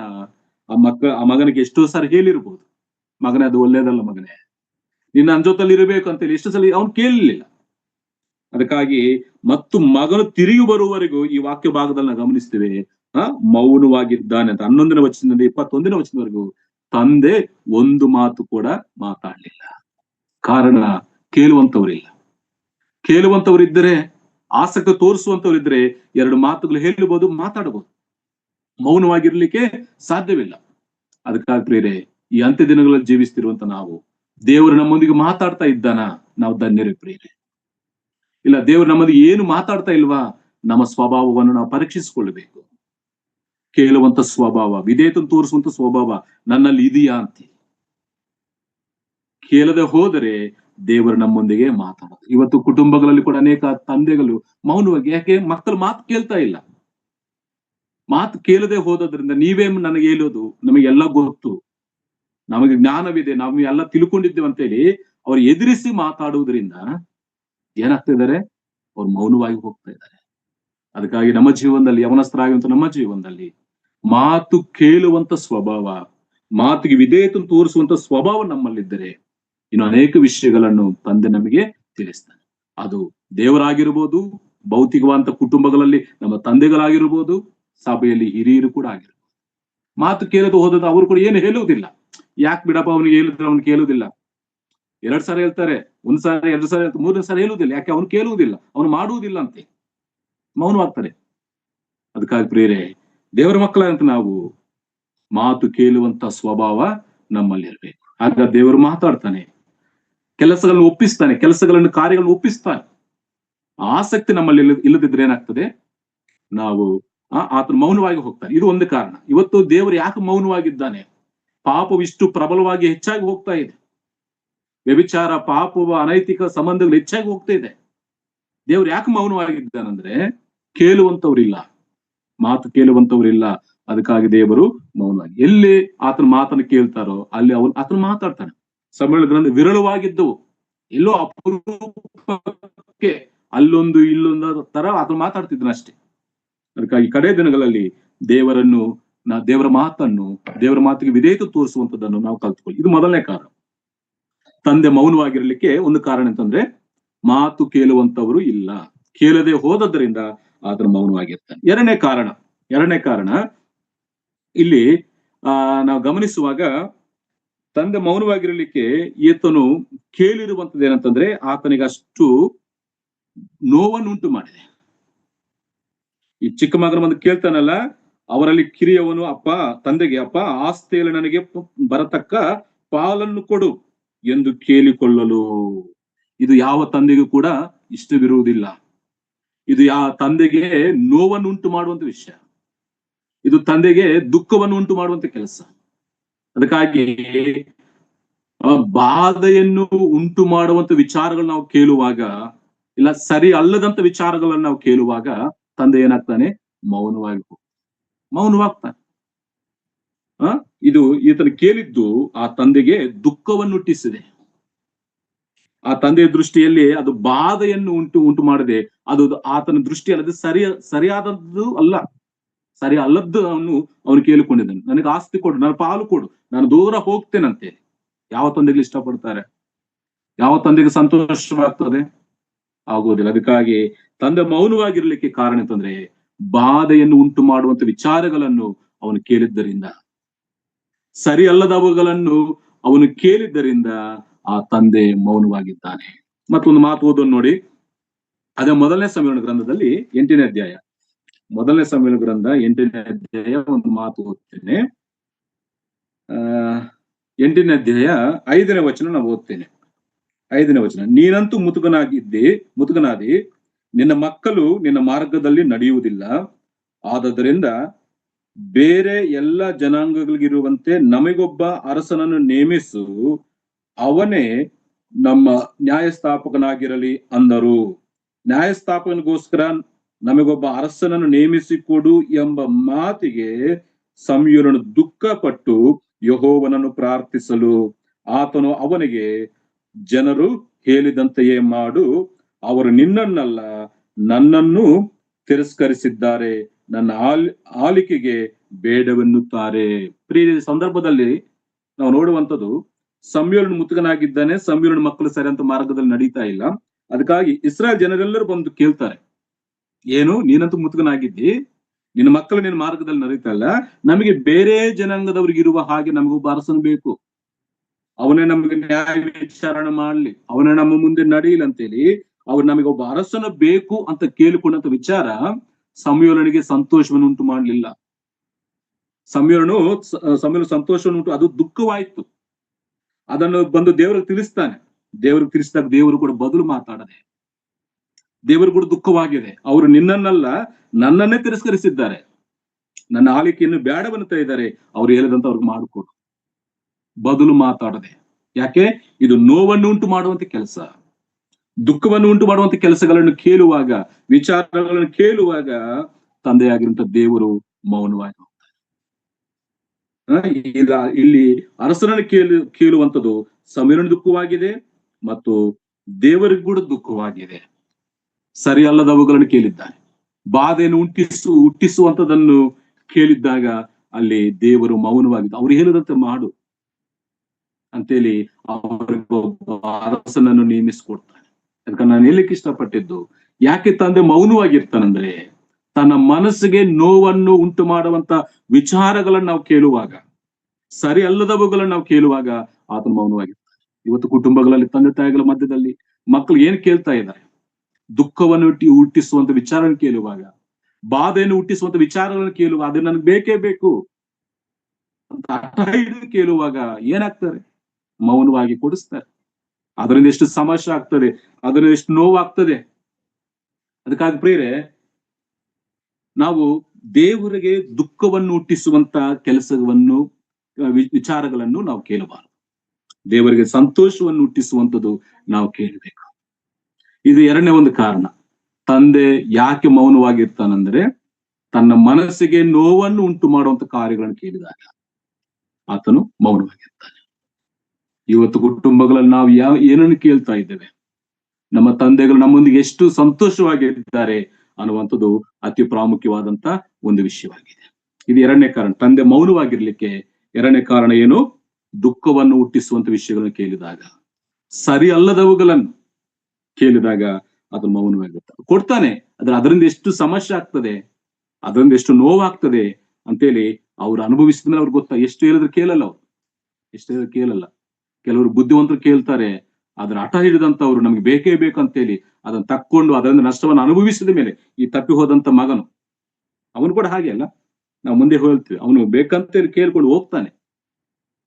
ಆ ಮಗನಿಗೆ ಎಷ್ಟೋ ಸಾರಿ ಹೇಳಿರ್ಬೋದು, ಮಗನೇ ಅದು ಒಳ್ಳೇದಲ್ಲ ಮಗನೇ, ನಿನ್ನ ನನ್ನ ಜೊತೆಲಿ ಇರಬೇಕು ಅಂತೇಳಿ ಎಷ್ಟು ಸಲ ಅವನು ಕೇಳಲಿಲ್ಲ. ಅದಕ್ಕಾಗಿ ಮತ್ತು ಮಗನು ತಿರುಗಿ ಬರುವವರೆಗೂ ಈ ವಾಕ್ಯ ಭಾಗದಲ್ಲಿ ನಾವು ಗಮನಿಸ್ತೇವೆ, ಮೌನವಾಗಿದ್ದಾನೆ ಅಂತ. 11ನೇ ವಚನದಿಂದ 21ನೇ ವಚನವರೆಗೂ ತಂದೆ ಒಂದು ಮಾತು ಕೂಡ ಮಾತಾಡ್ಲಿಲ್ಲ. ಕಾರಣ, ಕೇಳುವಂತವರಿಲ್ಲ. ಕೇಳುವಂತವರಿದ್ದರೆ, ಆಸಕ್ತಿ ತೋರಿಸುವಂತವರಿದ್ರೆ 2 ಮಾತುಗಳು ಹೇಳಬಹುದು, ಮಾತಾಡಬಹುದು. ಮೌನವಾಗಿರ್ಲಿಕ್ಕೆ ಸಾಧ್ಯವಿಲ್ಲ. ಅದಕ್ಕಾಗಿ ಪ್ರಿಯರೇ, ಈ ಅಂತ್ಯ ದಿನಗಳಲ್ಲಿ ಜೀವಿಸ್ತಿರುವಂತ ನಾವು, ದೇವರು ನಮ್ಮೊಂದಿಗೆ ಮಾತಾಡ್ತಾ ಇದ್ದಾನ, ನಾವು ಧನ್ಯರೇ ಪ್ರಿಯರೇ. ಇಲ್ಲ, ದೇವರು ನಮ್ಮೊಂದಿಗೆ ಏನು ಮಾತಾಡ್ತಾ ಇಲ್ವಾ, ನಮ್ಮ ಸ್ವಭಾವವನ್ನು ನಾವು ಪರೀಕ್ಷಿಸಿಕೊಳ್ಳಬೇಕು. ಕೇಳುವಂತ ಸ್ವಭಾವ, ವಿಧೇಯತೆ ತೋರಿಸುವಂತ ಸ್ವಭಾವ ನನ್ನಲ್ಲಿ ಇದೆಯಾ ಅಂತ. ಕೇಳದೆ ಹೋದರೆ ದೇವರು ನಮ್ಮೊಂದಿಗೆ ಮಾತಾಡೋದು. ಇವತ್ತು ಕುಟುಂಬಗಳಲ್ಲಿ ಕೂಡ ಅನೇಕ ತಂದೆಗಳು ಮೌನವಾಗಿ, ಯಾಕೆ? ಮಕ್ಕಳು ಮಾತು ಕೇಳ್ತಾ ಇಲ್ಲ. ಮಾತು ಕೇಳದೆ ಹೋದ್ರಿಂದ ನೀವೇ ನನಗೆ ಹೇಳೋದು, ನಮಗೆಲ್ಲ ಗೊತ್ತು, ನಮಗೆ ಜ್ಞಾನವಿದೆ, ನಾವು ಎಲ್ಲ ತಿಳ್ಕೊಂಡಿದ್ದೇವೆ ಅಂತೇಳಿ ಅವ್ರು ಎದುರಿಸಿ ಮಾತಾಡುವುದರಿಂದ ಏನಾಗ್ತಾ ಇದ್ದಾರೆ, ಅವ್ರು ಮೌನವಾಗಿ ಹೋಗ್ತಾ ಇದ್ದಾರೆ. ಅದಕ್ಕಾಗಿ ನಮ್ಮ ಜೀವನದಲ್ಲಿ, ಯವನಸ್ಥರಾಗಿರುವಂತ ನಮ್ಮ ಜೀವನದಲ್ಲಿ ಮಾತು ಕೇಳುವಂತ ಸ್ವಭಾವ, ಮಾತಿಗೆ ವಿಧೇಯತೆ ತೋರಿಸುವಂತ ಸ್ವಭಾವ ನಮ್ಮಲ್ಲಿದ್ದರೆ ಇನ್ನು ಅನೇಕ ವಿಷಯಗಳನ್ನು ತಂದೆ ನಮಗೆ ತಿಳಿಸ್ತಾನೆ. ಅದು ದೇವರಾಗಿರ್ಬೋದು, ಭೌತಿಕವಾದಂತ ಕುಟುಂಬಗಳಲ್ಲಿ ನಮ್ಮ ತಂದೆಗಳಾಗಿರ್ಬೋದು, ಸಭೆಯಲ್ಲಿ ಹಿರಿಯರು ಕೂಡ ಆಗಿರ್ಬೋದು. ಮಾತು ಕೇಳದು ಹೋದದ್ದು ಅವರು ಕೂಡ ಏನು ಹೇಳುವುದಿಲ್ಲ. ಯಾಕೆ ಬಿಡಪ್ಪ, ಅವನಿಗೆ ಹೇಳಿದ್ರೆ ಅವನು ಕೇಳುವುದಿಲ್ಲ. 2 ಸಾರಿ ಹೇಳ್ತಾರೆ, 1 ಸಾರಿ 2 ಸಾರಿ 3ನೇ ಸಾರಿ ಹೇಳುವುದಿಲ್ಲ. ಯಾಕೆ? ಅವನು ಕೇಳುವುದಿಲ್ಲ, ಅವನು ಮಾಡುವುದಿಲ್ಲ ಅಂತೆ, ಮೌನವಾಗ್ತಾರೆ. ಅದಕ್ಕಾಗಿ ಪ್ರಿಯರೇ, ದೇವರ ಮಕ್ಕಳಂತ ನಾವು ಮಾತು ಕೇಳುವಂತ ಸ್ವಭಾವ ನಮ್ಮಲ್ಲಿ ಇರಬೇಕು. ಆಗ ದೇವರು ಮಾತಾಡ್ತಾನೆ, ಕೆಲಸಗಳನ್ನು ಒಪ್ಪಿಸ್ತಾನೆ, ಕಾರ್ಯಗಳನ್ನು ಒಪ್ಪಿಸ್ತಾನೆ. ಆಸಕ್ತಿ ನಮ್ಮಲ್ಲಿ ಇಲ್ಲದಿದ್ರೆ ಏನಾಗ್ತದೆ, ನಾವು ಆತನು ಮೌನವಾಗಿ ಹೋಗ್ತಾನೆ. ಇದು ಒಂದು ಕಾರಣ. ಇವತ್ತು ದೇವರು ಯಾಕೆ ಮೌನವಾಗಿದ್ದಾನೆ? ಪಾಪವಿಷ್ಟು ಪ್ರಬಲವಾಗಿ ಹೆಚ್ಚಾಗಿ ಹೋಗ್ತಾ ಇದೆ. ವ್ಯಭಿಚಾರ, ಪಾಪವ, ಅನೈತಿಕ ಸಂಬಂಧಗಳು ಹೆಚ್ಚಾಗಿ ಹೋಗ್ತಾ ಇದೆ. ದೇವ್ರು ಯಾಕೆ ಮೌನವಾಗಿದ್ದಾನಂದ್ರೆ ಕೇಳುವಂತವ್ರಿಲ್ಲ, ಮಾತು ಕೇಳುವಂತವ್ರಿಲ್ಲ. ಅದಕ್ಕಾಗಿ ದೇವರು ಮೌನವಾಗಿ. ಎಲ್ಲಿ ಆತನ ಮಾತನ್ನು ಕೇಳ್ತಾರೋ ಅಲ್ಲಿ ಆತನು ಮಾತಾಡ್ತಾನೆ. ಸಮಯಗಳ ಗ್ರಂಥ ವಿರಳವಾಗಿದ್ದವು, ಎಲ್ಲೋ ಅಪರೂಪಕ್ಕೆ ಅಲ್ಲೊಂದು ಇಲ್ಲೊಂದು ತರ ಆತನು ಮಾತಾಡ್ತಿದ್ದಾನೆ ಅಷ್ಟೇ. ಅದಕ್ಕಾಗಿ ಕಡೆ ದಿನಗಳಲ್ಲಿ ದೇವರ ಮಾತಿಗೆ ವಿಧೇಯತೆ ತೋರಿಸುವಂತದ್ದನ್ನು ನಾವು ಕಲ್ತ್ಕೊಳ್ಳಿ. ಇದು ಮೊದಲನೇ ಕಾರಣ. ತಂದೆ ಮೌನವಾಗಿರ್ಲಿಕ್ಕೆ ಒಂದು ಕಾರಣ ಅಂತಂದ್ರೆ ಮಾತು ಕೇಳುವಂತವರು ಇಲ್ಲ, ಕೇಳದೆ ಹೋದದ್ರಿಂದ ಆತನ ಮೌನವಾಗಿರ್ತಾನೆ. ಎರಡನೇ ಕಾರಣ ಇಲ್ಲಿ ನಾವು ಗಮನಿಸುವಾಗ ತಂದೆ ಮೌನವಾಗಿರ್ಲಿಕ್ಕೆ ಈತನು ಕೇಳಿರುವಂತದ್ದು ಏನಂತಂದ್ರೆ ಆತನಿಗೆ ಅಷ್ಟು ನೋವನ್ನುಂಟು ಮಾಡಿದೆ. ಈ ಚಿಕ್ಕ ಮಗನ ಬಂದು ಕೇಳ್ತಾನಲ್ಲ, ಅವರಲ್ಲಿ ಕಿರಿಯವನು ತಂದೆಗೆ ಅಪ್ಪ ಆಸ್ತಿಯಲ್ಲಿ ನನಗೆ ಬರತಕ್ಕ ಪಾಲನ್ನು ಕೊಡು ಎಂದು ಕೇಳಿಕೊಳ್ಳಲು. ಇದು ಯಾವ ತಂದೆಗೂ ಕೂಡ ಇಷ್ಟವಿರುವುದಿಲ್ಲ. ಇದು ತಂದೆಗೆ ನೋವನ್ನು ಉಂಟು ಮಾಡುವಂತ ವಿಷಯ. ಇದು ತಂದೆಗೆ ದುಃಖವನ್ನು ಉಂಟು ಮಾಡುವಂತ ಕೆಲಸ. ಅದಕ್ಕಾಗಿ ಬಾಧೆಯನ್ನು ಉಂಟು ಮಾಡುವಂತ ವಿಚಾರಗಳು ನಾವು ಕೇಳುವಾಗ, ಇಲ್ಲ ಸರಿ ಅಲ್ಲದಂತ ವಿಚಾರಗಳನ್ನು ನಾವು ಕೇಳುವಾಗ ತಂದೆ ಏನಾಗ್ತಾನೆ? ಮೌನವಾಗ್ತಾನೆ. ಇದು ಈತನು ಕೇಳಿದ್ದು ಆ ತಂದೆಗೆ ದುಃಖವನ್ನು ಹುಟ್ಟಿಸಿದೆ. ಆ ತಂದೆಯ ದೃಷ್ಟಿಯಲ್ಲಿ ಅದು ಬಾಧೆಯನ್ನು ಉಂಟು ಮಾಡದೆ, ಅದು ಆತನ ದೃಷ್ಟಿಯಲ್ಲಿ ಅದು ಸರಿಯಾದದ್ದು ಅಲ್ಲ, ಸರಿ ಅಲ್ಲದ್ದು ಅವನು ಕೇಳಿಕೊಂಡಿದ್ದಾನೆ. ನನಗೆ ಆಸ್ತಿ ಕೊಡು, ನನ್ನ ಪಾಲು ಕೊಡು, ನಾನು ದೂರ ಹೋಗ್ತೇನಂತೆ. ಯಾವ ತಂದೆಗೆ ಇಷ್ಟಪಡ್ತಾರೆ? ಯಾವ ತಂದೆಗೆ ಸಂತೋಷವಾಗ್ತದೆ? ಆಗುವುದಿಲ್ಲ. ಅದಕ್ಕಾಗಿ ತಂದೆ ಮೌನವಾಗಿರ್ಲಿಕ್ಕೆ ಕಾರಣ ಅಂತಂದ್ರೆ ಬಾಧೆಯನ್ನು ಉಂಟು ಮಾಡುವಂತ ವಿಚಾರಗಳನ್ನು ಅವನು ಕೇಳಿದ್ದರಿಂದ, ಸರಿ ಅಲ್ಲದವುಗಳನ್ನು ಅವನು ಕೇಳಿದ್ದರಿಂದ ಆ ತಂದೆ ಮೌನವಾಗಿದ್ದಾನೆ. ಮತ್ತೊಂದು ಮಾತು ಓದೋದು ನೋಡಿ. ಅದೇ ಮೊದಲನೇ ಸಮುವೇಲನ ಗ್ರಂಥದಲ್ಲಿ 8ನೇ ಅಧ್ಯಾಯ, ಮೊದಲನೇ ಸಮುವೇಲನ ಗ್ರಂಥ 8ನೇ ಅಧ್ಯಾಯ ಒಂದು ಮಾತು ಓದ್ತೇನೆ. 8ನೇ ಅಧ್ಯಾಯ 5ನೇ ವಚನ ನಾವು ಓದ್ತೇನೆ. 5ನೇ ವಚನ, ನೀನಂತೂ ಮುತುಕನಾದಿ, ನಿನ್ನ ಮಕ್ಕಳು ನಿನ್ನ ಮಾರ್ಗದಲ್ಲಿ ನಡೆಯುವುದಿಲ್ಲ. ಆದದರಿಂದ ಬೇರೆ ಎಲ್ಲ ಜನಾಂಗಗಳಿಗಿರುವಂತೆ ನಮಗೊಬ್ಬ ಅರಸನನ್ನು ನೇಮಿಸು, ಅವನೇ ನಮ್ಮ ನ್ಯಾಯಸ್ಥಾಪಕನಾಗಿರಲಿ ಅಂದರು. ನ್ಯಾಯಸ್ಥಾಪಕನಿಗೋಸ್ಕರ ನಮಗೊಬ್ಬ ಅರಸನನ್ನು ನೇಮಿಸಿಕೊಡು ಎಂಬ ಮಾತಿಗೆ ಸಮುವೇಲನು ದುಃಖಪಟ್ಟು ಯೆಹೋವನನ್ನು ಪ್ರಾರ್ಥಿಸಲು, ಆತನು ಅವನಿಗೆ, ಜನರು ಹೇಳಿದಂತೆಯೇ ಮಾಡು, ಅವರು ನಿನ್ನನ್ನಲ್ಲ ನನ್ನನ್ನು ತಿರಸ್ಕರಿಸಿದ್ದಾರೆ, ನನ್ನ ಆಲಿಕೆಗೆ ಬೇಡವೆನ್ನುತ್ತಾರೆ. ಪ್ರಿಯ ಸಂದರ್ಭದಲ್ಲಿ ನಾವು ನೋಡುವಂಥದ್ದು, ಸಮುವೇಲನು ಮುತುಕನಾಗಿದ್ದಾನೆ, ಸಮುವೇಲನ ಮಕ್ಕಳು ಸರಿಯಂತ ಮಾರ್ಗದಲ್ಲಿ ನಡೀತಾ ಇಲ್ಲ. ಅದಕ್ಕಾಗಿ ಇಸ್ರಾಯೇಲ್ ಜನರೆಲ್ಲರೂ ಬಂದು ಕೇಳ್ತಾರೆ, ಏನು ನೀನಂತೂ ಮುತುಕನಾಗಿದ್ದಿ, ನಿನ್ನ ಮಕ್ಕಳು ನಿನ್ನ ಮಾರ್ಗದಲ್ಲಿ ನಡೀತಾ ಇಲ್ಲ, ನಮಗೆ ಬೇರೆ ಜನಾಂಗದವ್ರಿಗಿರುವ ಹಾಗೆ ನಮಗೊಬ್ಬ ಅರಸನು ಬೇಕು, ಅವನೇ ನಮಗೆ ನ್ಯಾಯ ವಿಚಾರಣೆ ಮಾಡ್ಲಿ, ಅವನೇ ನಮ್ಮ ಮುಂದೆ ನಡೀಲಿ ಅಂತೇಳಿ ಅವ್ರು ನಮಗೊಬ್ಬ ಅರಸನ ಬೇಕು ಅಂತ ಕೇಳಿಕೊಂಡಂತ ವಿಚಾರ ಸಮುವೇಲನಿಗೆ ಸಂತೋಷವನ್ನು ಉಂಟು ಮಾಡ್ಲಿಲ್ಲ. ಸಮುವೇಲನು ಸಂತೋಷವನ್ನು ಅದು ದುಃಖವಾಯ್ತು. ಅದನ್ನು ಬಂದು ದೇವರಿಗೆ ತಿಳಿಸ್ತಾನೆ. ದೇವರಿಗೆ ತಿಳಿಸಿದಾಗ ದೇವರು ಕೂಡ ಬದಲು ಮಾತಾಡದೆ, ದೇವರು ಕೂಡ ದುಃಖವಾಗಿದೆ. ಅವರು ನಿನ್ನನ್ನಲ್ಲ ನನ್ನನ್ನೇ ತಿರಸ್ಕರಿಸಿದ್ದಾರೆ, ನನ್ನ ಆಲಿಕೆಯನ್ನು ಬೇಡವನ್ನುತ್ತಾ ಇದ್ದಾರೆ, ಅವ್ರು ಹೇಳಿದಂತ ಅವ್ರಿಗೆ ಮಾಡಿಕೊಡು. ಬದಲು ಮಾತಾಡದೆ. ಯಾಕೆ? ಇದು ನೋವನ್ನು ಉಂಟು ಮಾಡುವಂತ ಕೆಲಸ, ದುಃಖವನ್ನು ಉಂಟು ಮಾಡುವಂತ ಕೆಲಸಗಳನ್ನು ಕೇಳುವಾಗ, ವಿಚಾರಗಳನ್ನು ಕೇಳುವಾಗ ತಂದೆಯಾಗಿರುವಂತ ದೇವರು ಮೌನವಾಗಿ ಹೋಗ್ತಾರೆ. ಇಲ್ಲಿ ಅರಸನನ್ನು ಕೇಳುವಂಥದ್ದು ಸಮುವೇಲನ ದುಃಖವಾಗಿದೆ ಮತ್ತು ದೇವರಿಗೂ ಕೂಡ ದುಃಖವಾಗಿದೆ. ಸರಿ ಅಲ್ಲದವುಗಳನ್ನು ಕೇಳಿದ್ದಾನೆ. ಬಾಧೆಯನ್ನು ಹುಟ್ಟಿಸುವಂತದನ್ನು ಕೇಳಿದ್ದಾಗ ಅಲ್ಲಿ ದೇವರು ಮೌನವಾಗಿದ್ದ. ಅವ್ರು ಹೇಳಿದಂತೆ ಮಾಡು ಅಂತೇಳಿ ಅವರಿಗೊಬ್ಬ ಅರಸನನ್ನು ನೇಮಿಸಿಕೊಡ್ತಾನೆ. ಅದಕ್ಕೆ ನಾನು ಹೇಳಲಿಕ್ಕೆ ಇಷ್ಟಪಟ್ಟಿದ್ದು, ಯಾಕೆ ತಂದೆ ಮೌನವಾಗಿರ್ತಾನಂದ್ರೆ ತನ್ನ ಮನಸ್ಸಿಗೆ ನೋವನ್ನು ಉಂಟು ಮಾಡುವಂತ ವಿಚಾರಗಳನ್ನು ನಾವು ಕೇಳುವಾಗ, ಸರಿ ಅಲ್ಲದವುಗಳನ್ನು ನಾವು ಕೇಳುವಾಗ ಆತನ ಮೌನವಾಗಿರ್ತಾನೆ. ಇವತ್ತು ಕುಟುಂಬಗಳಲ್ಲಿ ತಂದೆ ತಾಯಿಗಳ ಮಧ್ಯದಲ್ಲಿ ಮಕ್ಕಳು ಏನ್ ಕೇಳ್ತಾ ಇದ್ದಾರೆ? ದುಃಖವನ್ನು ಹುಟ್ಟಿಸುವಂತ ವಿಚಾರ ಕೇಳುವಾಗ, ಬಾಧೆಯನ್ನು ಹುಟ್ಟಿಸುವಂತ ವಿಚಾರಗಳನ್ನು ಕೇಳುವಾಗ, ಅದು ನನಗೆ ಬೇಕೇ ಬೇಕು ಅಂತ ಹಠ ಹಿಡಿದು ಕೇಳುವಾಗ ಏನಾಗ್ತಾರೆ? ಮೌನವಾಗಿ ಕೊಡಿಸ್ತಾರೆ. ಅದರಿಂದ ಎಷ್ಟು ಸಮಸ್ಯೆ ಆಗ್ತದೆ, ಅದರಿಂದ ಎಷ್ಟು ನೋವಾಗ್ತದೆ. ಅದಕ್ಕಾಗಿ ಪ್ರಿಯರೇ, ನಾವು ದೇವರಿಗೆ ದುಃಖವನ್ನು ಹುಟ್ಟಿಸುವಂತ ಕೆಲಸವನ್ನು ವಿಚಾರಗಳನ್ನು ನಾವು ಕೇಳಬಾರದು. ದೇವರಿಗೆ ಸಂತೋಷವನ್ನು ಹುಟ್ಟಿಸುವಂಥದ್ದು ನಾವು ಕೇಳಬೇಕು. ಇದು ಎರಡನೇ ಒಂದು ಕಾರಣ. ತಂದೆ ಯಾಕೆ ಮೌನವಾಗಿರ್ತಾನಂದ್ರೆ ತನ್ನ ಮನಸ್ಸಿಗೆ ನೋವನ್ನು ಉಂಟು ಮಾಡುವಂತ ಕಾರ್ಯಗಳನ್ನು ಕೇಳಿದಾಗ ಆತನು ಮೌನವಾಗಿರ್ತಾನೆ. ಇವತ್ತು ಕುಟುಂಬಗಳಲ್ಲಿ ನಾವು ಏನನ್ನು ಕೇಳ್ತಾ ಇದ್ದೇವೆ? ನಮ್ಮ ತಂದೆಗಳು ನಮ್ಮೊಂದಿಗೆ ಎಷ್ಟು ಸಂತೋಷವಾಗಿದ್ದಾರೆ ಅನ್ನುವಂಥದ್ದು ಅತಿ ಪ್ರಾಮುಖ್ಯವಾದಂತ ಒಂದು ವಿಷಯವಾಗಿದೆ. ಇದು ಎರಡನೇ ಕಾರಣ. ತಂದೆ ಮೌನವಾಗಿರ್ಲಿಕ್ಕೆ ಎರಡನೇ ಕಾರಣ ಏನು? ದುಃಖವನ್ನು ಹುಟ್ಟಿಸುವಂತ ವಿಷಯಗಳನ್ನು ಕೇಳಿದಾಗ, ಸರಿ ಅಲ್ಲದವುಗಳನ್ನು ಕೇಳಿದಾಗ ಅದು ಮೌನವಾಗಿರುತ್ತೆ. ಕೊಡ್ತಾನೆ, ಅದರಿಂದ ಎಷ್ಟು ಸಮಸ್ಯೆ ಆಗ್ತದೆ, ಅದರಿಂದ ಎಷ್ಟು ನೋವಾಗ್ತದೆ ಅಂತೇಳಿ ಅವ್ರು ಅನುಭವಿಸಿದ ಮೇಲೆ ಅವ್ರಿಗೆ ಗೊತ್ತಾ. ಎಷ್ಟು ಹೇಳಿದ್ರೆ ಕೇಳಲ್ಲ ಅವ್ರು, ಎಷ್ಟು ಹೇಳಿದ್ರೆ ಕೇಳಲ್ಲ. ಕೆಲವರು ಬುದ್ಧಿವಂತರು ಕೇಳ್ತಾರೆ, ಅದ್ರ ಹಠ ಹಿಡಿದಂತವ್ರು ನಮ್ಗೆ ಬೇಕೇ ಬೇಕಂತೇಳಿ ಅದನ್ನ ತಕ್ಕೊಂಡು ಅದರಿಂದ ನಷ್ಟವನ್ನು ಅನುಭವಿಸಿದ ಮೇಲೆ, ಈ ತಪ್ಪಿ ಹೋದಂತ ಮಗನು ಅವನು ಕೂಡ ಹಾಗೆ ಅಲ್ಲ, ನಾವು ಮುಂದೆ ಹೇಳ್ತೀವಿ, ಅವನು ಬೇಕಂತೇಳಿ ಕೇಳ್ಕೊಂಡು ಹೋಗ್ತಾನೆ,